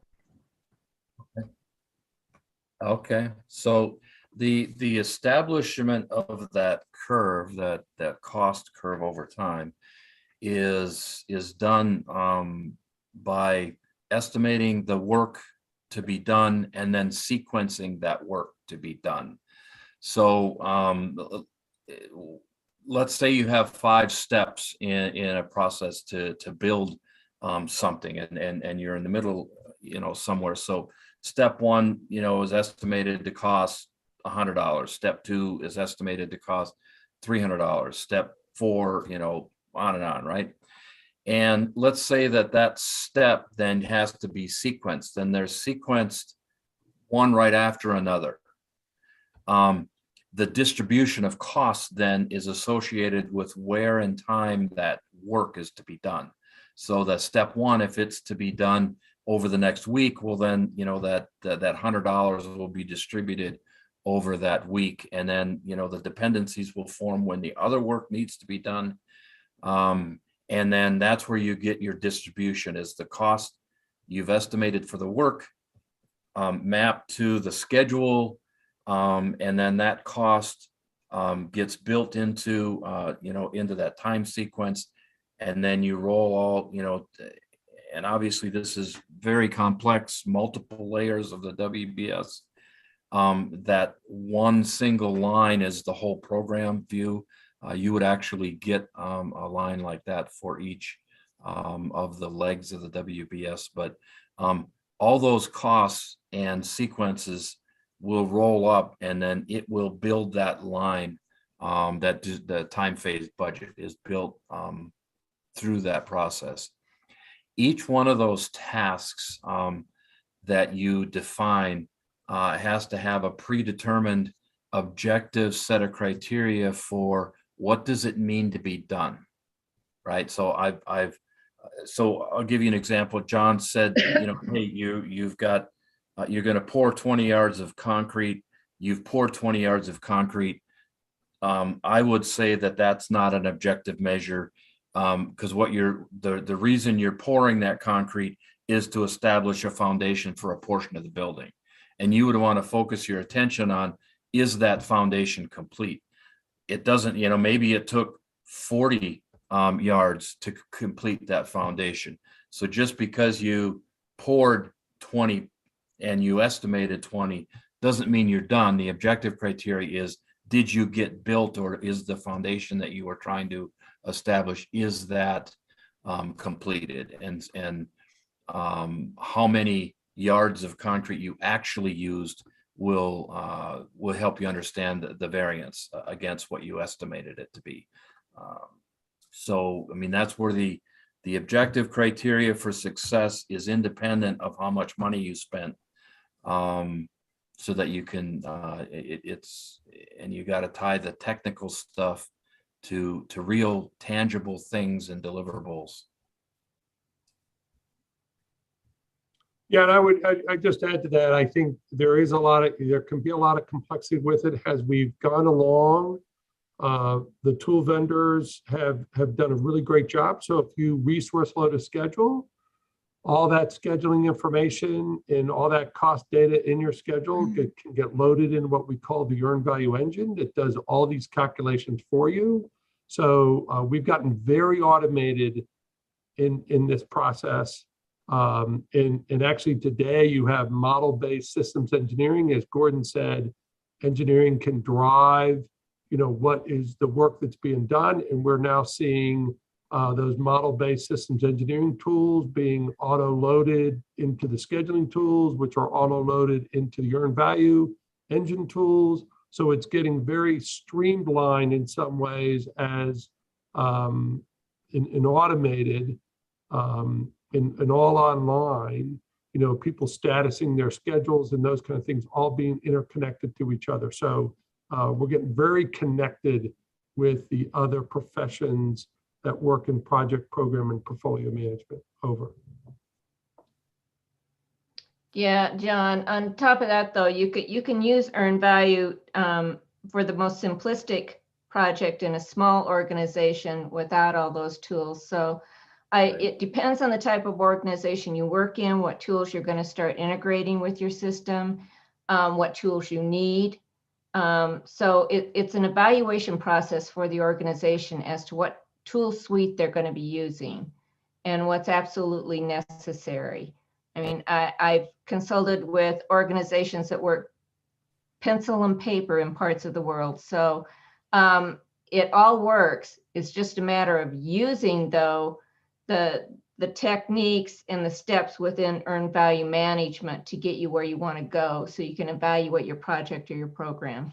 Okay, so the establishment of that curve, that cost curve over time, is done by estimating the work to be done and then sequencing that work to be done. So let's say you have 5 steps in a process to build something, and you're in the middle, somewhere. So step 1, is estimated to cost $100. Step 2 is estimated to cost $300. Step 4, on and on, right? And let's say that step then has to be sequenced, and they're sequenced one right after another. The distribution of costs then is associated with where in time that work is to be done. So that step 1, if it's to be done over the next week, well then, that $100 will be distributed over that week. And then, the dependencies will form when the other work needs to be done. And then that's where you get your distribution, is the cost you've estimated for the work mapped to the schedule and then that cost gets built into into that time sequence, and then you roll all and obviously this is very complex, multiple layers of the WBS. That one single line is the whole program view. You would actually get a line like that for each of the legs of the WBS, but all those costs and sequences will roll up, and then it will build that line. That the time phase budget is built through that process. Each one of those tasks that you define has to have a predetermined objective set of criteria for what does it mean to be done, right? So so I'll give you an example. John said, hey, you've got you're going to pour 20 yards of concrete. You've poured 20 yards of concrete. I would say that that's not an objective measure, because the reason you're pouring that concrete is to establish a foundation for a portion of the building. And you would want to focus your attention on, is that foundation complete? It doesn't, maybe it took 40 yards to complete that foundation. So just because you poured 20 and you estimated 20 doesn't mean you're done. The objective criteria is, did you get built, or is the foundation that you were trying to establish, is that completed? And how many yards of concrete you actually used will help you understand the variance against what you estimated it to be. So, I mean, that's where the objective criteria for success is independent of how much money you spent, so that you can, and you got to tie the technical stuff to real tangible things and deliverables. Yeah, and I just add to that. I think there can be a lot of complexity with it as we've gone along. The tool vendors have done a really great job. So if you resource load a schedule, all that scheduling information and all that cost data in your schedule can get loaded in what we call the earned value engine that does all these calculations for you. So we've gotten very automated in this process. And actually today you have model-based systems engineering. As Gordon said, engineering can drive, what is the work that's being done. And we're now seeing those model-based systems engineering tools being auto-loaded into the scheduling tools, which are auto-loaded into the earned value engine tools. So it's getting very streamlined in some ways as in automated and all online, people statusing their schedules and those kind of things all being interconnected to each other. So we're getting very connected with the other professions that work in project, program, and portfolio management. Over. Yeah, John, on top of that, though, you can use earned value for the most simplistic project in a small organization without all those tools. So it depends on the type of organization you work in, what tools you're going to start integrating with your system, what tools you need. So it's an evaluation process for the organization as to what tool suite they're going to be using and what's absolutely necessary. I mean, I've consulted with organizations that work pencil and paper in parts of the world. So it all works. It's just a matter of using, though, the techniques and the steps within earned value management to get you where you want to go so you can evaluate your project or your program.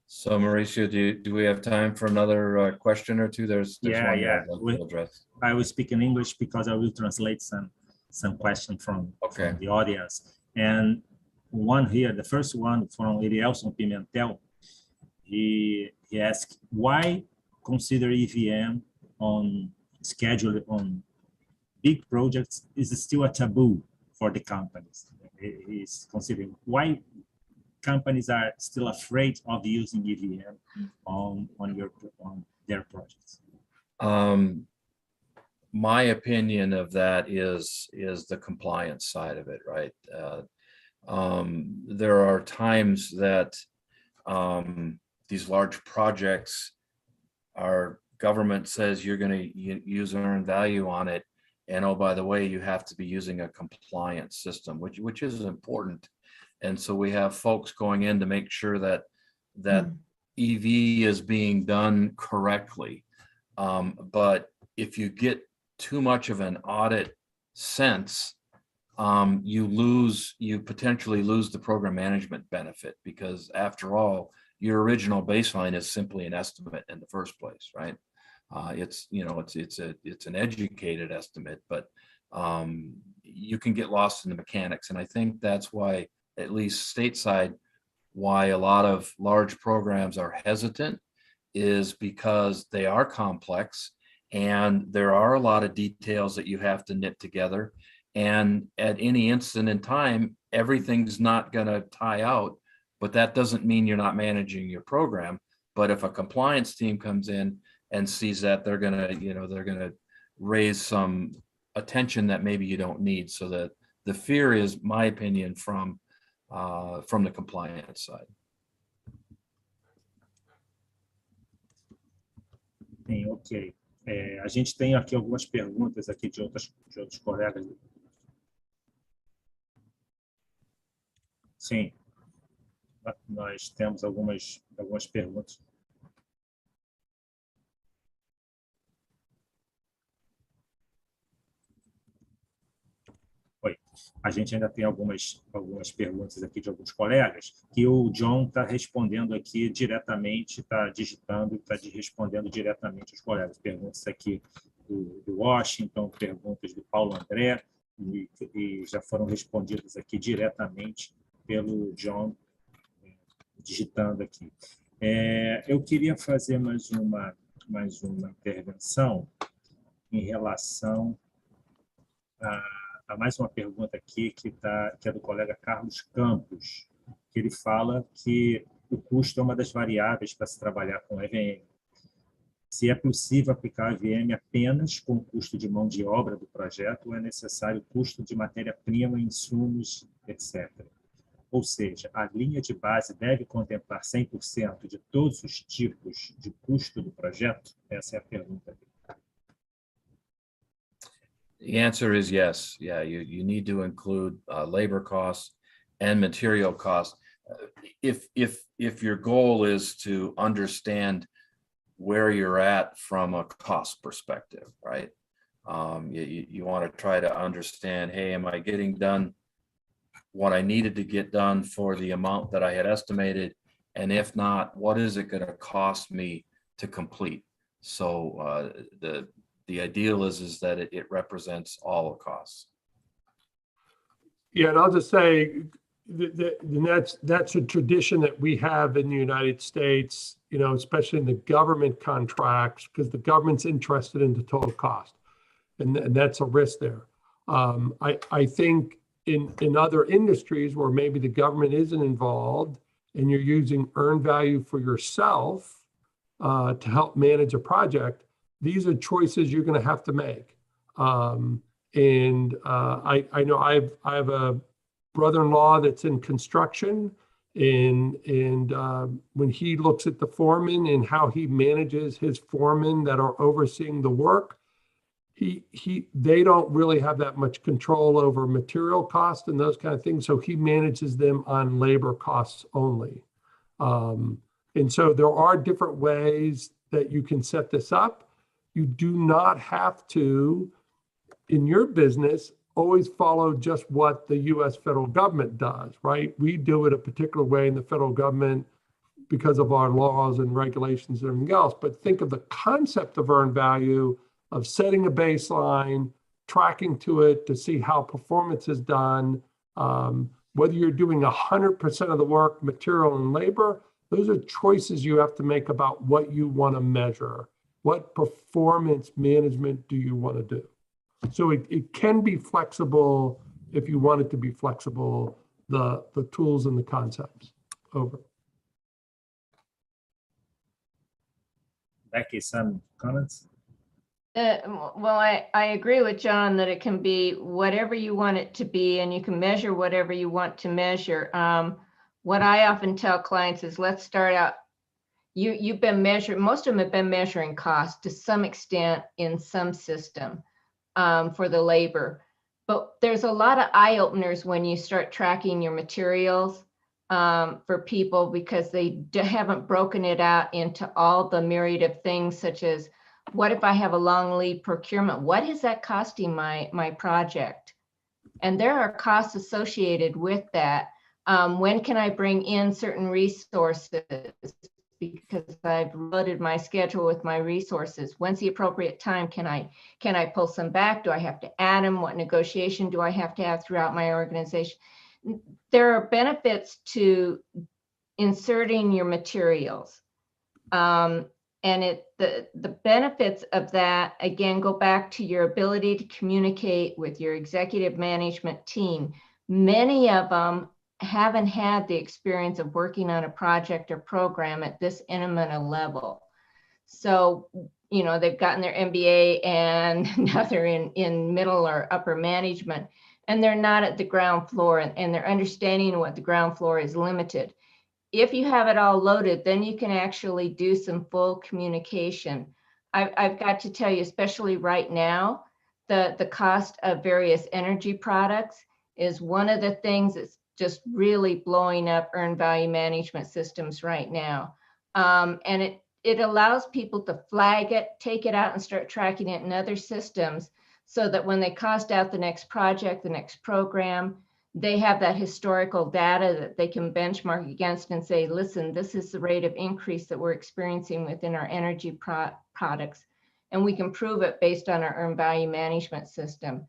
So Mauricio, do we have time for another question or two? There's one yeah. to address. I will speak in English because I will translate some questions from the audience. And one here, the first one from Elielson Pimentel, he asked, why consider EVM on schedule on big projects is still a taboo for the companies? He's considering why companies are still afraid of using EVM on their projects. My opinion of that is the compliance side of it, right? There are times that these large projects, our government says you're going to use earned value on it. And oh, by the way, you have to be using a compliance system, which is important. And so we have folks going in to make sure that EV is being done correctly. But if you get too much of an audit sense, you potentially lose the program management benefit, because after all, your original baseline is simply an estimate in the first place, right? It's an educated estimate, but you can get lost in the mechanics. And I think that's why, at least stateside, why a lot of large programs are hesitant, is because they are complex and there are a lot of details that you have to knit together. And at any instant in time, everything's not going to tie out, but that doesn't mean you're not managing your program. But if a compliance team comes in and sees that, they're going to raise some attention that maybe you don't need. So that the fear is, my opinion, from the compliance side. Sim, ok. A gente tem aqui algumas perguntas aqui de outros colegas. Sim, nós temos algumas perguntas. Oi. A gente ainda tem algumas perguntas aqui de alguns colegas que o John está respondendo aqui diretamente, está digitando e está respondendo diretamente aos colegas. Perguntas aqui do Washington, perguntas do Paulo André, e já foram respondidas aqui diretamente pelo John, digitando aqui. Eu queria fazer mais uma intervenção em relação a mais uma pergunta aqui que é do colega Carlos Campos, que ele fala que o custo é uma das variáveis para se trabalhar com Evm. Se é possível aplicar Evm apenas com o custo de mão de obra do projeto, ou é necessário custo de matéria-prima, insumos, etc. Ou seja, a linha de base deve contemplar 100% de todos os tipos de custo do projeto? Essa é a pergunta dele. The answer is yes. Yeah, you need to include labor costs and material costs. If your goal is to understand where you're at from a cost perspective, right? You want to try to understand, hey, am I getting done what I needed to get done for the amount that I had estimated? And if not, what is it going to cost me to complete? So the ideal is that it represents all the costs. Yeah, and I'll just say that's a tradition that we have in the United States, especially in the government contracts, because the government's interested in the total cost, and that's a risk there. I think in other industries where maybe the government isn't involved and you're using earned value for yourself to help manage a project, these are choices you're going to have to make. I know I have a brother-in-law that's in construction, and when he looks at the foreman and how he manages his foremen that are overseeing the work, they don't really have that much control over material costs and those kind of things. So he manages them on labor costs only. And so there are different ways that you can set this up. You do not have to, in your business, always follow just what the U.S. federal government does, right? We do it a particular way in the federal government because of our laws and regulations and everything else. But think of the concept of earned value, of setting a baseline, tracking to it to see how performance is done. Whether you're doing 100% of the work, material and labor, those are choices you have to make about what you want to measure. What performance management do you want to do? So it can be flexible if you want it to be flexible, the tools and the concepts. Over. Becky, some comments? Well, I agree with John that it can be whatever you want it to be, and you can measure whatever you want to measure. What I often tell clients is, let's start out. You've been measuring, most of them have been measuring cost to some extent in some system for the labor. But there's a lot of eye openers when you start tracking your materials for people, because they haven't broken it out into all the myriad of things, such as, what if I have a long lead procurement? What is that costing my project? And there are costs associated with that. When can I bring in certain resources? Because I've loaded my schedule with my resources. When's the appropriate time? Can I pull some back? Do I have to add them? What negotiation do I have to have throughout my organization? There are benefits to inserting your materials. And the benefits of that, again, go back to your ability to communicate with your executive management team. Many of them haven't had the experience of working on a project or program at this intimate a level. So, you know, they've gotten their MBA and now they're in middle or upper management, and they're not at the ground floor, and their understanding of what the ground floor is limited. If you have it all loaded, then you can actually do some full communication. I've got to tell you, especially right now, the cost of various energy products is one of the things that's just really blowing up earned value management systems right now. And it allows people to flag it, take it out and start tracking it in other systems, so that when they cost out the next project, the next program, they have that historical data that they can benchmark against and say, listen, this is the rate of increase that we're experiencing within our energy products. And we can prove it based on our earned value management system.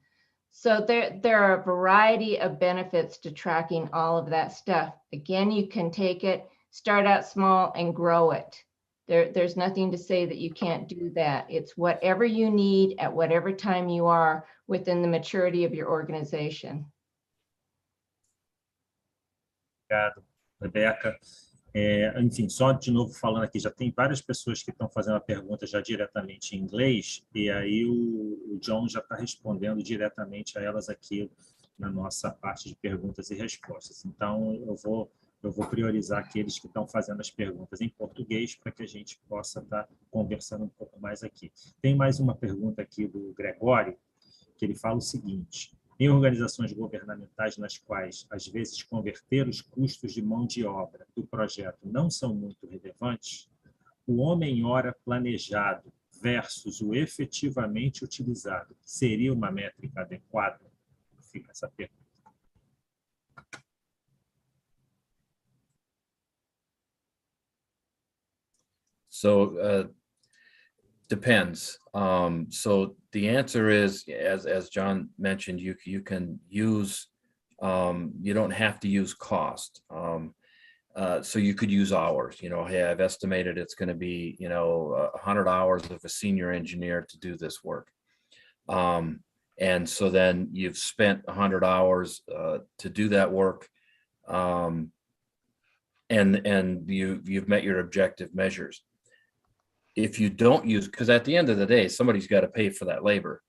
So there are a variety of benefits to tracking all of that stuff. Again, you can take it, start out small and grow it. There's nothing to say that you can't do that. It's whatever you need at whatever time you are within the maturity of your organization. Obrigado, Rebeca. Enfim, só de novo falando aqui, já tem várias pessoas que estão fazendo a pergunta já diretamente em inglês, e aí o John já está respondendo diretamente a elas aqui na nossa parte de perguntas e respostas. Então, eu vou priorizar aqueles que estão fazendo as perguntas em português, para que a gente possa estar conversando um pouco mais aqui. Tem mais uma pergunta aqui do Gregório, que ele fala o seguinte: em organizações governamentais nas quais, às vezes, converter os custos de mão de obra do projeto não são muito relevantes, o homem-hora planejado versus o efetivamente utilizado seria uma métrica adequada? Fica essa pergunta. So, depends. So the answer is, as John mentioned, you can use, you don't have to use cost. So you could use hours. You know, hey, I've estimated it's going to be, 100 hours of a senior engineer to do this work. And so then you've spent 100 hours to do that work, and you've met your objective measures. If you don't use, because at the end of the day, somebody's got to pay for that labor.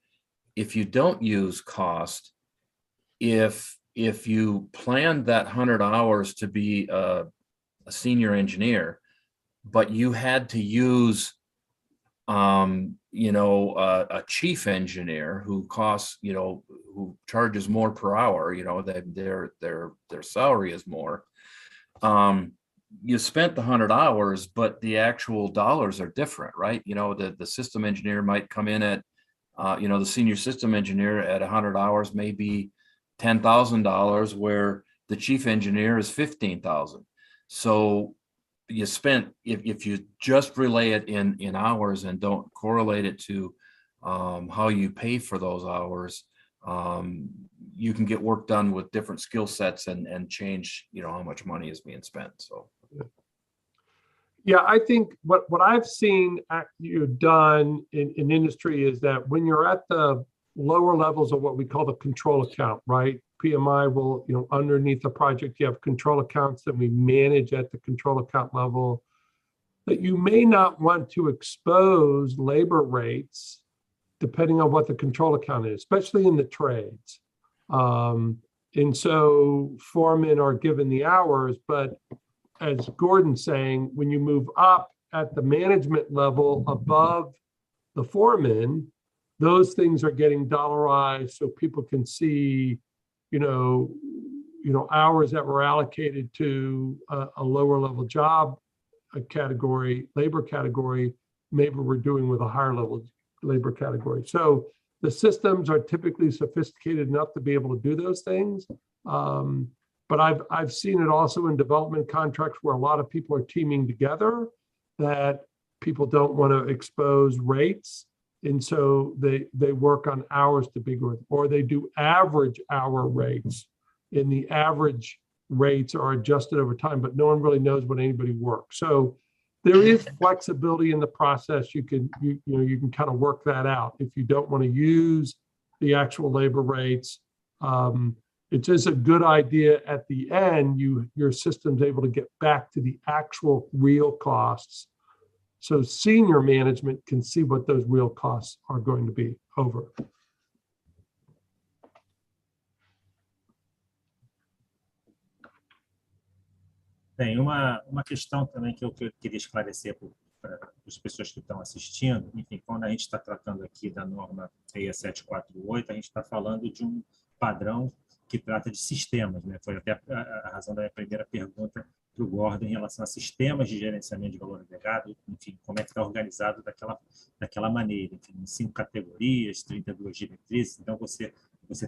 If you don't use cost, if you planned that 100 hours to be a senior engineer, but you had to use, a chief engineer who costs, who charges more per hour, their salary is more. You spent the 100 hours, but the actual dollars are different, right? The system engineer might come in at, the senior system engineer at 100 hours may be $10,000, where the chief engineer is $15,000. So you spent, if you just relay it in hours and don't correlate it to how you pay for those hours, you can get work done with different skill sets and change, how much money is being spent. So. Yeah, I think what I've seen done in industry is that when you're at the lower levels of what we call the control account, right? PMI will, underneath the project, you have control accounts that we manage at the control account level, that you may not want to expose labor rates depending on what the control account is, especially in the trades. And so foremen are given the hours, but as Gordon's saying, when you move up at the management level above the foreman, those things are getting dollarized so people can see, hours that were allocated to a lower level job category, labor category, maybe we're doing with a higher level labor category. So the systems are typically sophisticated enough to be able to do those things. But I've seen it also in development contracts where a lot of people are teaming together, that people don't want to expose rates. And so they work on hours to begin with, or they do average hour rates, and the average rates are adjusted over time, but no one really knows what anybody works. So there is flexibility in the process. You can kind of work that out. If you don't want to use the actual labor rates, it's just a good idea at the end, your system's able to get back to the actual real costs. So senior management can see what those real costs are going to be over. Tem uma questão também que eu queria esclarecer para as pessoas que estão assistindo. Enfim, quando a gente está tratando aqui da norma EIA-748, a gente está falando de um padrão que trata de sistemas, né? Foi até a razão da minha primeira pergunta para o Gordon em relação a sistemas de gerenciamento de valor agregado, enfim, como é que está organizado daquela maneira, enfim, em 5 categorias, 32 diretrizes. Então, você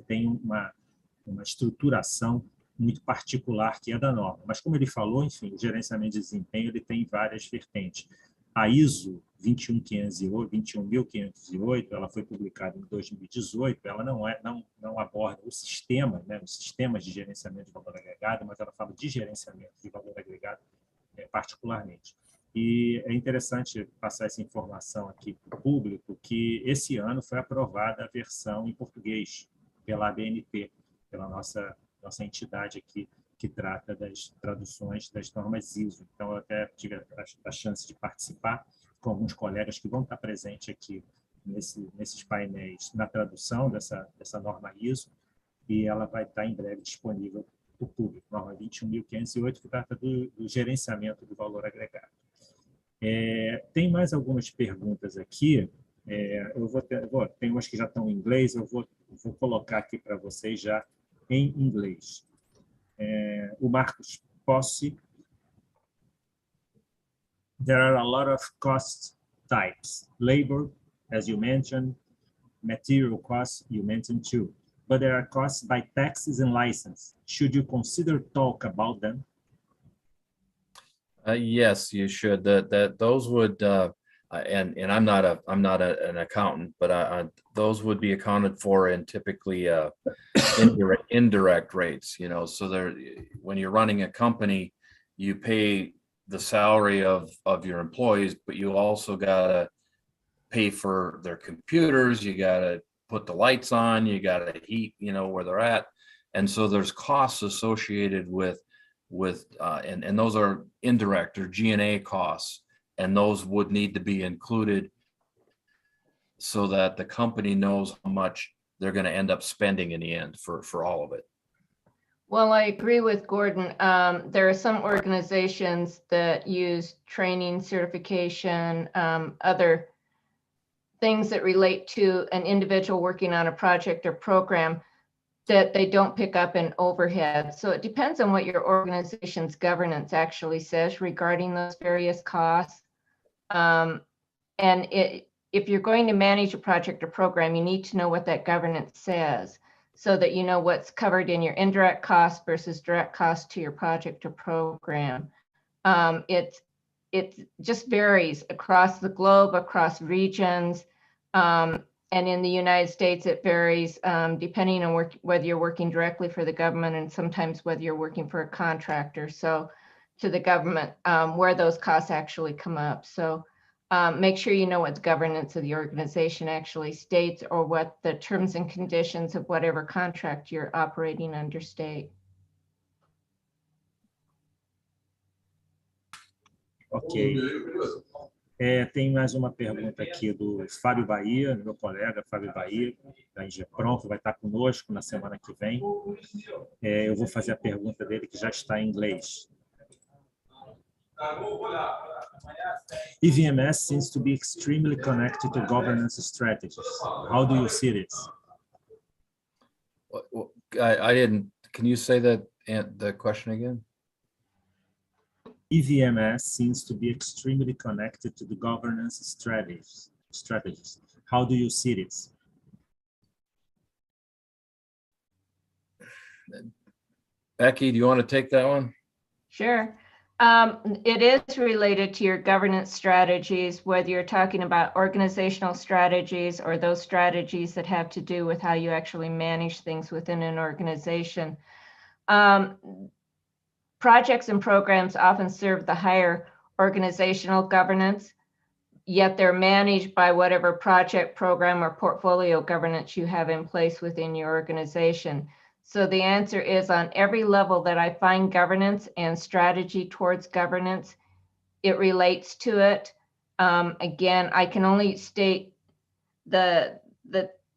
tem uma estruturação muito particular que é da norma. Mas, como ele falou, enfim, o gerenciamento de desempenho ele tem várias vertentes. A ISO 21508, ela foi publicada em 2018, ela não aborda o sistema, né, os sistemas de gerenciamento de valor agregado, mas ela fala de gerenciamento de valor agregado particularmente. E é interessante passar essa informação aqui para o público, que esse ano foi aprovada a versão em português pela ABNT, pela nossa entidade aqui, que trata das traduções das normas ISO. Então, eu até tive a chance de participar com alguns colegas que vão estar presentes aqui nesses painéis na tradução dessa norma ISO, e ela vai estar em breve disponível para o público. Norma 21508, que trata do gerenciamento do valor agregado. Tem mais algumas perguntas aqui. Tem umas que já estão em inglês, eu vou colocar aqui para vocês já em inglês. O Marcos Possi. There are a lot of cost types. Labor, as you mentioned, material costs, you mentioned too. But there are costs by taxes and license. Should you consider talk about them? Yes, you should. Those would, and I'm not an accountant, but those would be accounted for in typically indirect rates. So when you're running a company, you pay the salary of your employees, but you also gotta pay for their computers. You gotta put the lights on. You gotta heat, where they're at, and so there's costs associated with and those are indirect or G&A costs, and those would need to be included so that the company knows how much they're going to end up spending in the end for all of it. Well, I agree with Gordon. There are some organizations that use training, certification, other things that relate to an individual working on a project or program that they don't pick up in overhead. So it depends on what your organization's governance actually says regarding those various costs. If you're going to manage a project or program, you need to know what that governance says so that you know what's covered in your indirect costs versus direct costs to your project or program. It just varies across the globe, across regions. And in the United States, it varies depending on whether you're working directly for the government and sometimes whether you're working for a contractor. So to the government, where those costs actually come up. So make sure you know what the governance of the organization actually states or what the terms and conditions of whatever contract you're operating under state. Ok. Tem mais uma pergunta aqui do Fábio Bahia, meu colega Fábio Bahia, da Ingepron, que vai estar conosco na semana que vem. Eu vou fazer a pergunta dele, que já está em inglês. EVMS seems to be extremely connected to governance strategies. How do you see this? I didn't, can you say that, the question again? EVMS seems to be extremely connected to the governance strategies. How do you see this? Becky, do you want to take that one? Sure. It is related to your governance strategies, whether you're talking about organizational strategies or those strategies that have to do with how you actually manage things within an organization. Projects and programs often serve the higher organizational governance, yet they're managed by whatever project, program, or portfolio governance you have in place within your organization. So the answer is, on every level that I find governance and strategy towards governance, it relates to it. Again, I can only state the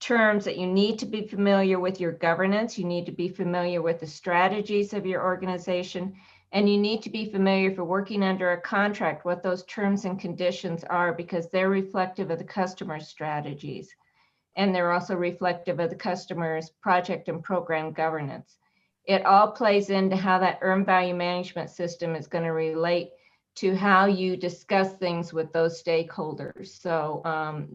terms that you need to be familiar with your governance. You need to be familiar with the strategies of your organization, and you need to be familiar, for working under a contract, what those terms and conditions are, because they're reflective of the customer's strategies. And they're also reflective of the customer's project and program governance. It all plays into how that earned value management system is going to relate to how you discuss things with those stakeholders. So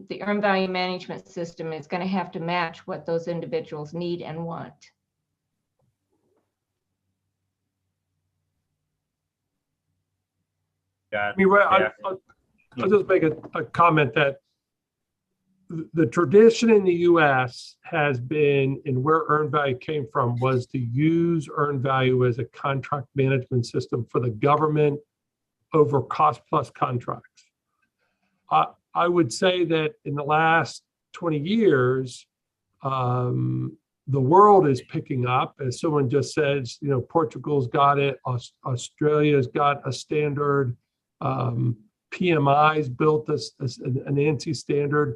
the earned value management system is going to have to match what those individuals need and want. I'll just make a comment that the tradition in the US has been, and where earned value came from, was to use earned value as a contract management system for the government over cost plus contracts. I would say that in the last 20 years, the world is picking up. As someone just says, you know, Portugal's got it, Australia's got a standard, PMI's built an ANSI standard.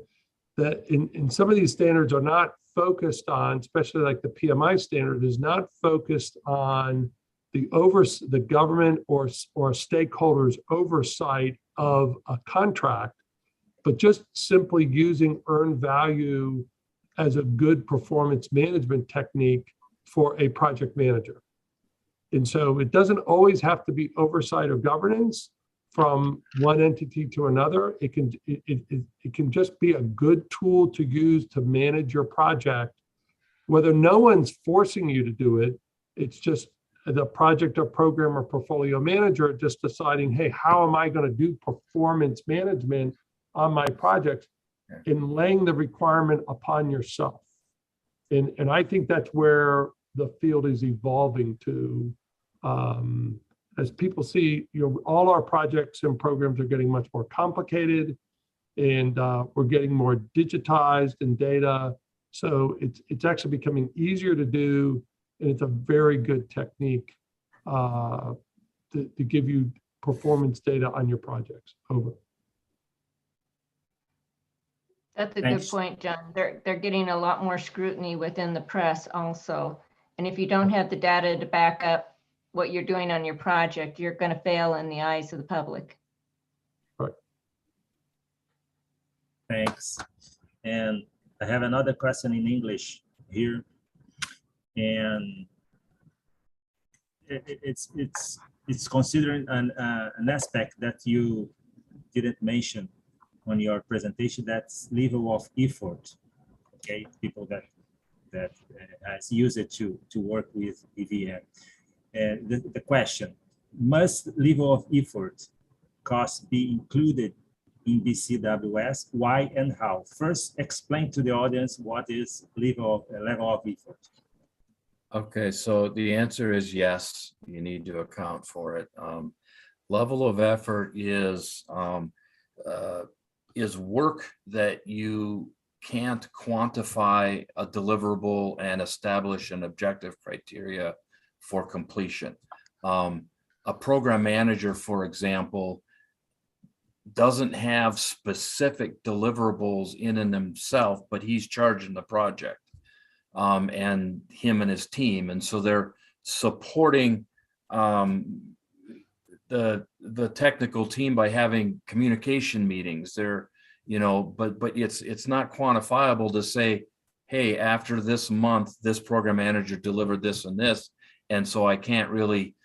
That in some of these standards are not focused on, especially like the PMI standard, is not focused on the government or stakeholders' oversight of a contract, but just simply using earned value as a good performance management technique for a project manager. And so it doesn't always have to be oversight or governance from one entity to another. It can just be a good tool to use to manage your project, whether no one's forcing you to do it. It's just the project or program or portfolio manager just deciding, hey, how am I going to do performance management on my projects, and laying the requirement upon yourself. And I think that's where the field is evolving to. As people see, you know, all our projects and programs are getting much more complicated, and we're getting more digitized in data. So it's actually becoming easier to do, and it's a very good technique to give you performance data on your projects. Over. That's a good point, John. They're getting a lot more scrutiny within the press also. And if you don't have the data to back up what you're doing on your project, you're going to fail in the eyes of the public. Right. Thanks. And I have another question in English here, and it's considering an aspect that you didn't mention on your presentation. That's level of effort. Okay, people that has used it to work with EVM. The question: must level of effort costs be included in BCWS? Why and how? First, explain to the audience what is level of effort. Okay, so the answer is yes, you need to account for it. Level of effort is work that you can't quantify a deliverable and establish an objective criteria for completion. A program manager, for example, doesn't have specific deliverables in and himself, but he's charging the project, and him and his team. And so they're supporting the technical team by having communication meetings. They're, but it's not quantifiable to say, hey, after this month, this program manager delivered this and this, and so I can't really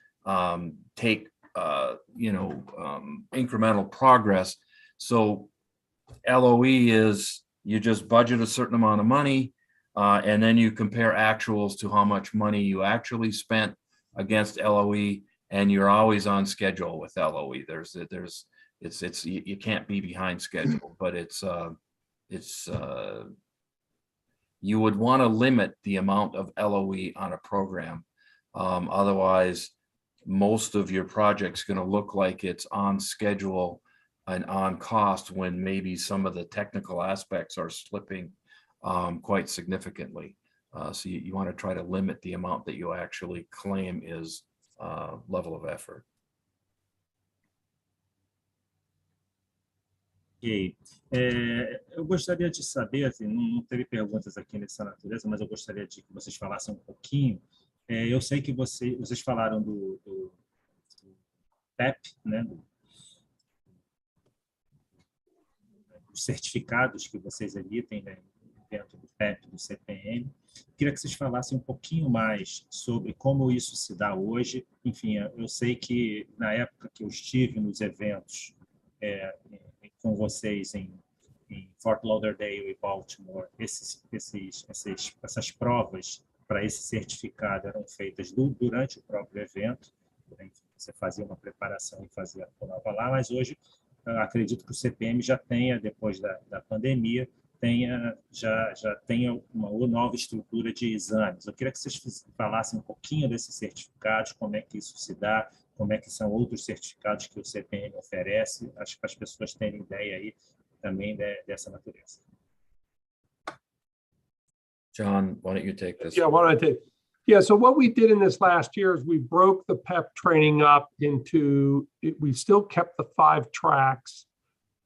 take incremental progress. So LOE is you just budget a certain amount of money, and then you compare actuals to how much money you actually spent against LOE, and you're always on schedule with LOE. You can't be behind schedule, but you would want to limit the amount of LOE on a program. Otherwise, most of your project's going to look like it's on schedule and on cost when maybe some of the technical aspects are slipping quite significantly. So you want to try to limit the amount that you actually claim is level of effort. Ok. Eu gostaria de saber, assim, não teve perguntas aqui nessa natureza, mas eu gostaria de que vocês falassem um pouquinho. Eu sei que vocês falaram do PEP, né, dos certificados que vocês emitem, né, dentro do PEP, do CPM. Queria que vocês falassem um pouquinho mais sobre como isso se dá hoje. Enfim, eu sei que na época que eu estive nos eventos com vocês em Fort Lauderdale e Baltimore, essas provas para esse certificado eram feitas durante o próprio evento. Você fazia uma preparação e fazia a prova lá, mas hoje acredito que o CPM já tenha, depois da pandemia, já tenha uma nova estrutura de exames. Eu queria que vocês falassem um pouquinho desses certificados, como é que isso se dá, como é que são outros certificados que o CPM oferece, acho que as pessoas terem ideia aí também dessa natureza. John, why don't you take this? Yeah, why don't I take? Yeah, so what we did in this last year is we broke the PEP training up into, we still kept the 5 tracks.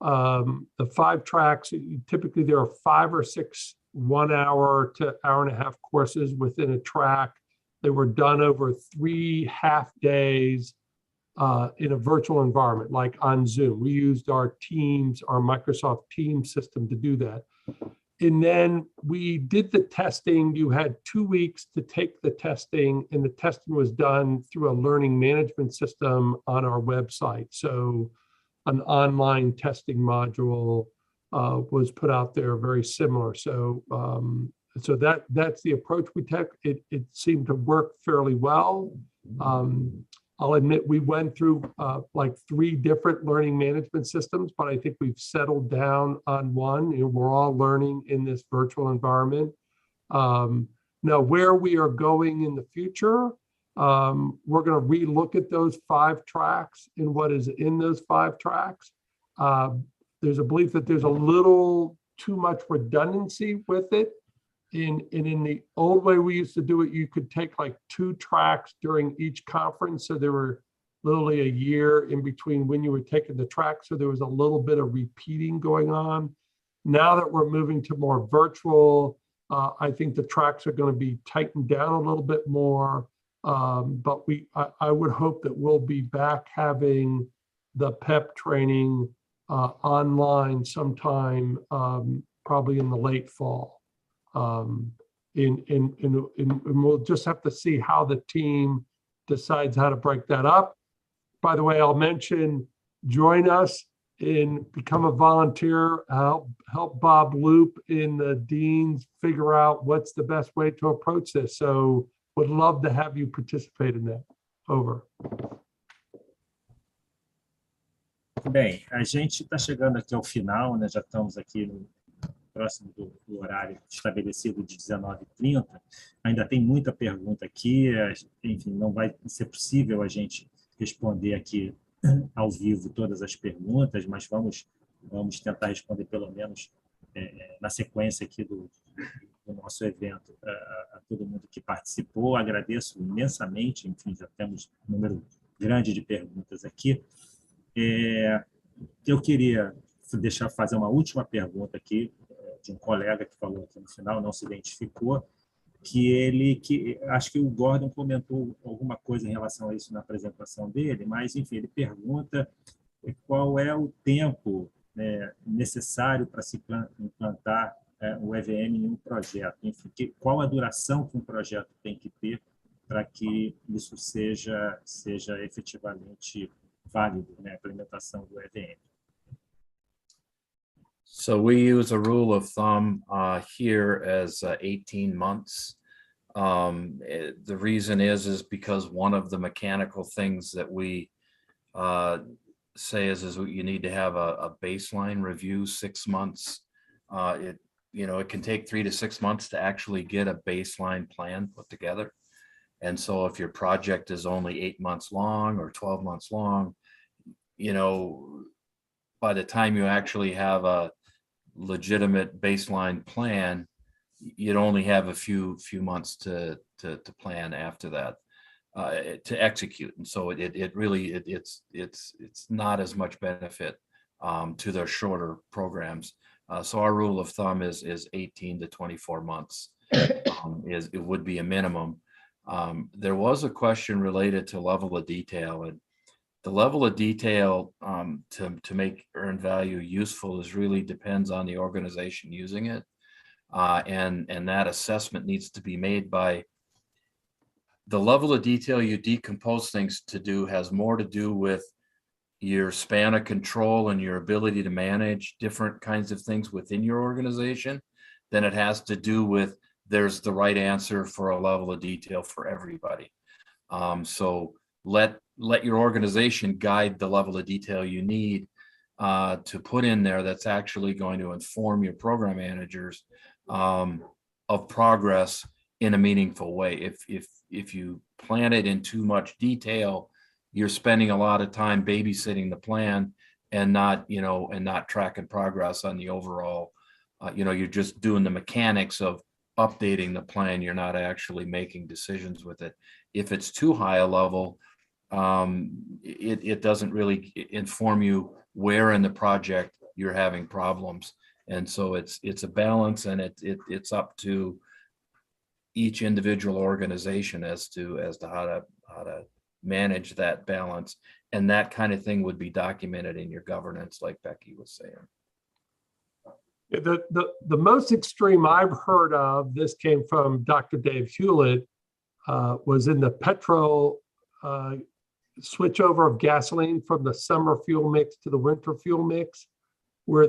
The 5 tracks, typically there are 5 or 6 1-hour to hour-and-a-half courses within a track. They were done over 3 half days in a virtual environment, like on Zoom. We used our Teams, our Microsoft Teams system to do that. And then we did the testing. You had 2 weeks to take the testing, and the testing was done through a learning management system on our website. So an online testing module was put out there, very similar. So that's the approach we took. It seemed to work fairly well. I'll admit we went through like 3 different learning management systems, but I think we've settled down on one. We're all learning in this virtual environment. Now, where we are going in the future, we're going to relook at those 5 tracks and what is in those 5 tracks. There's a belief that there's a little too much redundancy with it. In the old way we used to do it, you could take like 2 tracks during each conference. So there were literally a year in between when you were taking the track. So there was a little bit of repeating going on. Now that we're moving to more virtual, I think the tracks are going to be tightened down a little bit more. But I would hope that we'll be back having the PEP training online sometime, probably in the late fall. And we'll just have to see how the team decides how to break that up. By the way, I'll mention, join us and become a volunteer, help Bob Loop in the deans figure out what's the best way to approach this. So would love to have you participate in that. Over. Bem, a gente está chegando aqui ao final, né? Já estamos aqui próximo do horário estabelecido de 19h30. Ainda tem muita pergunta aqui, enfim, não vai ser possível a gente responder aqui ao vivo todas as perguntas, mas vamos tentar responder pelo menos na sequência aqui do nosso evento a todo mundo que participou. Agradeço imensamente, enfim, já temos um número grande de perguntas aqui. Eu queria fazer uma última pergunta aqui, de um colega que falou aqui no final, não se identificou, que acho que o Gordon comentou alguma coisa em relação a isso na apresentação dele, mas, enfim, ele pergunta qual é o tempo, né, necessário para se implantar o EVM em um projeto. Enfim, qual a duração que um projeto tem que ter para que isso seja efetivamente válido, né, a implementação do EVM. So we use a rule of thumb here as 18 months. The reason is because one of the mechanical things that we say is you need to have a baseline review 6 months. It can take 3 to 6 months to actually get a baseline plan put together. And so if your project is only 8 months long or 12 months long, by the time you actually have a legitimate baseline plan, you'd only have a few months to plan after that, to execute. And so it's not as much benefit to their shorter programs. So our rule of thumb is 18 to 24 months. It would be a minimum. There was a question related to level of detail, and the level of detail to make earned value useful really depends on the organization using it. And that assessment needs to be made by the level of detail you decompose things to do has more to do with your span of control and your ability to manage different kinds of things within your organization than it has to do with there's the right answer for a level of detail for everybody. So let your organization guide the level of detail you need to put in there that's actually going to inform your program managers of progress in a meaningful way. If you plan it in too much detail, you're spending a lot of time babysitting the plan and not tracking progress on the overall. You're just doing the mechanics of updating the plan. You're not actually making decisions with it. If it's too high a level, it doesn't really inform you where in the project you're having problems. And so it's a balance, and it's up to each individual organization as to how to manage that balance. And that kind of thing would be documented in your governance, like Becky was saying. The most extreme I've heard of, this came from Dr. Dave Hewlett, was in the petrol switchover of gasoline from the summer fuel mix to the winter fuel mix, where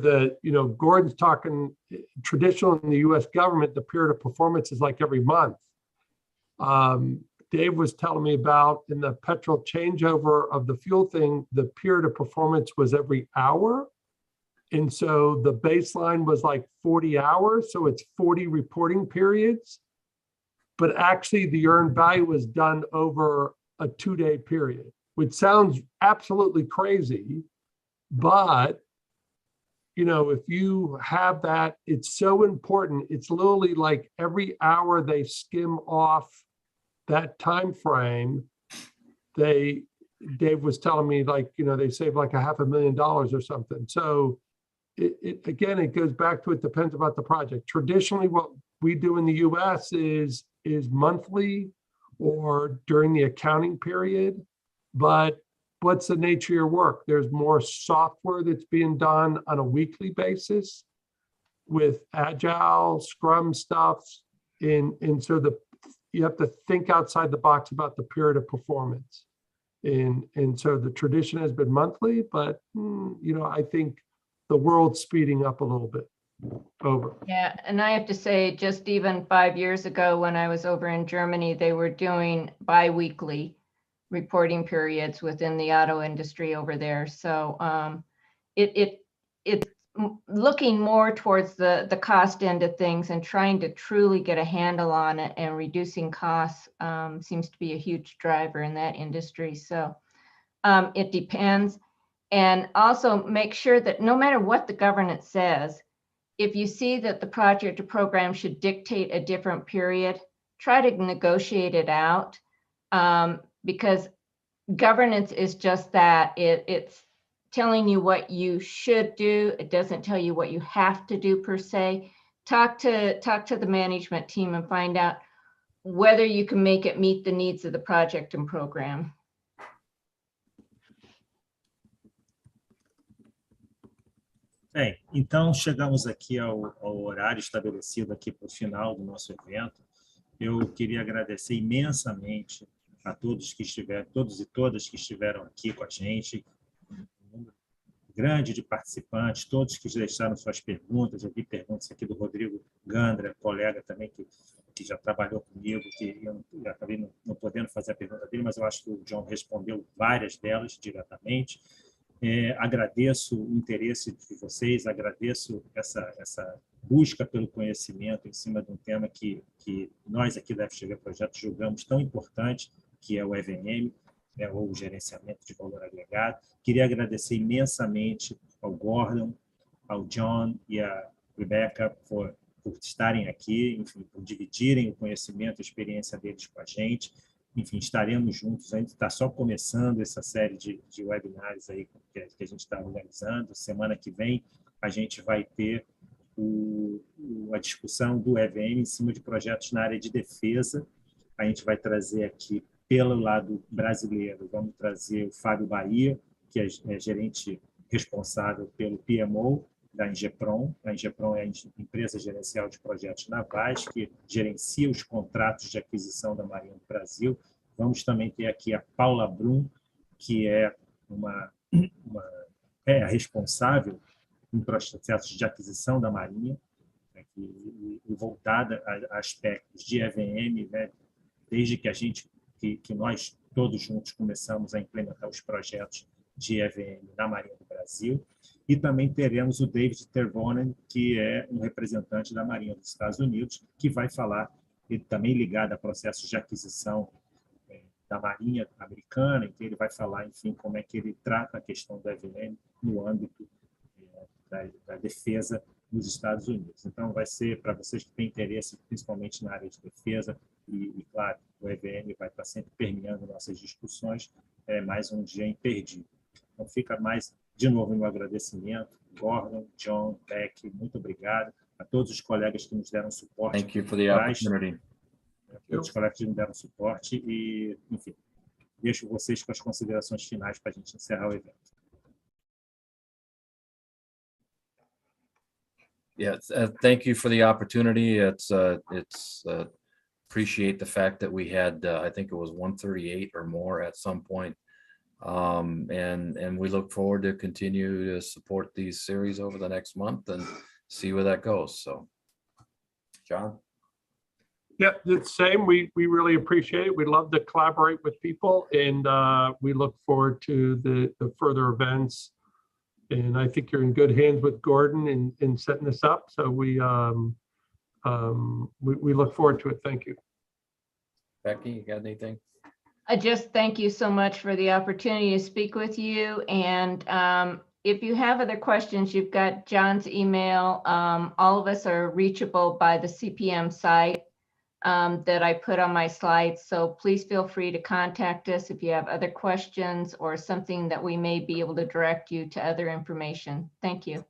Gordon's talking traditional in the US government, the period of performance is like every month. Dave was telling me about in the petrol changeover of the fuel thing, the period of performance was every hour. And so the baseline was like 40 hours. So it's 40 reporting periods. But actually the earned value was done over a 2-day period, which sounds absolutely crazy. But, if you have that, it's so important. It's literally like every hour they skim off that time frame. Dave was telling me, they save like $500,000 or something. So it goes back to, it depends about the project. Traditionally, what we do in the US is monthly or during the accounting period. But what's the nature of your work? There's more software that's being done on a weekly basis with agile, scrum stuff. And so you have to think outside the box about the period of performance. And so the tradition has been monthly, but I think the world's speeding up a little bit. Over. Yeah, and I have to say, just even 5 years ago when I was over in Germany, they were doing bi-weekly reporting periods within the auto industry over there. So it's looking more towards the cost end of things and trying to truly get a handle on it, and reducing costs seems to be a huge driver in that industry. So it depends. And also make sure that no matter what the governance says, if you see that the project or program should dictate a different period, try to negotiate it out, because governance is just that. It's telling you what you should do. It doesn't tell you what you have to do per se. Talk to the management team and find out whether you can make it meet the needs of the project and program. Bem, então chegamos aqui ao horário estabelecido aqui para o final do nosso evento. Eu queria agradecer imensamente a todos que estiveram, todos e todas que estiveram aqui com a gente, um número grande de participantes, todos que deixaram suas perguntas. Eu vi perguntas aqui do Rodrigo Gandra, colega também que já trabalhou comigo, que eu acabei não podendo fazer a pergunta dele, mas eu acho que o John respondeu várias delas diretamente. Agradeço o interesse de vocês, agradeço essa busca pelo conhecimento em cima de um tema que nós aqui da FGV Projetos julgamos tão importante, que é o EVM, ou o gerenciamento de valor agregado. Queria agradecer imensamente ao Gordon, ao John e à Rebecca por estarem aqui, enfim, por dividirem o conhecimento e a experiência deles com a gente. Enfim, estaremos juntos, ainda está só começando essa série de webinars aí que a gente está organizando. Semana que vem a gente vai ter a discussão do EVM em cima de projetos na área de defesa. A gente vai trazer aqui, pelo lado brasileiro, vamos trazer o Fábio Bahia, que é gerente responsável pelo PMO da Ingepron. A Ingepron é a empresa gerencial de projetos navais, que gerencia os contratos de aquisição da Marinha do Brasil. Vamos também ter aqui a Paula Brum, que é a responsável em processos de aquisição da Marinha, e voltada a aspectos de EVM, né, desde que nós todos juntos começamos a implementar os projetos de EVM na Marinha do Brasil. E também teremos o David Tervonen, que é um representante da Marinha dos Estados Unidos, que vai falar, ele também ligado a processos de aquisição da Marinha americana, em que ele vai falar, enfim, como é que ele trata a questão do EVM no âmbito da defesa nos Estados Unidos. Então, vai ser para vocês que têm interesse, principalmente na área de defesa, e claro, o EVM vai estar sempre permeando nossas discussões, mais um dia imperdível. Então, fica mais, de novo, meu agradecimento. Gordon, John, Beck, muito obrigado. A todos os colegas que nos deram suporte. Thank you for the opportunity. A todos os colegas que nos deram suporte e, enfim, deixo vocês com as considerações finais para a gente encerrar o evento. Yeah, thank you for the opportunity. It's appreciate the fact that we had, I think it was 138 or more at some point. And we look forward to continue to support these series over the next month and see where that goes. So, John? Yeah, the same. We really appreciate it. We love to collaborate with people, and we look forward to the further events. And I think you're in good hands with Gordon in setting this up. So we look forward to it. Thank you. Becky, you got anything? I just thank you so much for the opportunity to speak with you. And if you have other questions, you've got John's email. All of us are reachable by the CPM site that I put on my slides. So please feel free to contact us if you have other questions or something that we may be able to direct you to other information. Thank you.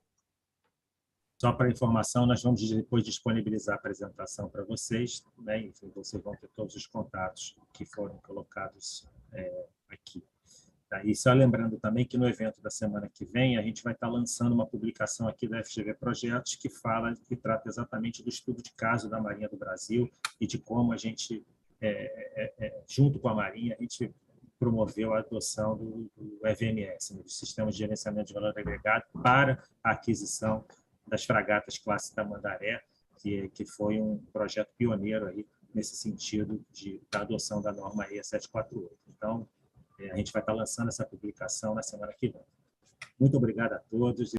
Só para informação, nós vamos depois disponibilizar a apresentação para vocês, né? Enfim, vocês vão ter todos os contatos que foram colocados aqui. Tá? E só lembrando também que no evento da semana que vem, a gente vai estar lançando uma publicação aqui da FGV Projetos que trata exatamente do estudo de caso da Marinha do Brasil e de como a gente, junto com a Marinha, a gente promoveu a adoção do FMS, né, do Sistemas de Gerenciamento de Valor Agregado, para a aquisição das fragatas classe Tamandaré, que foi um projeto pioneiro aí nesse sentido da adoção da Norma EIA-748. Então, a gente vai estar lançando essa publicação na semana que vem. Muito obrigado a todos.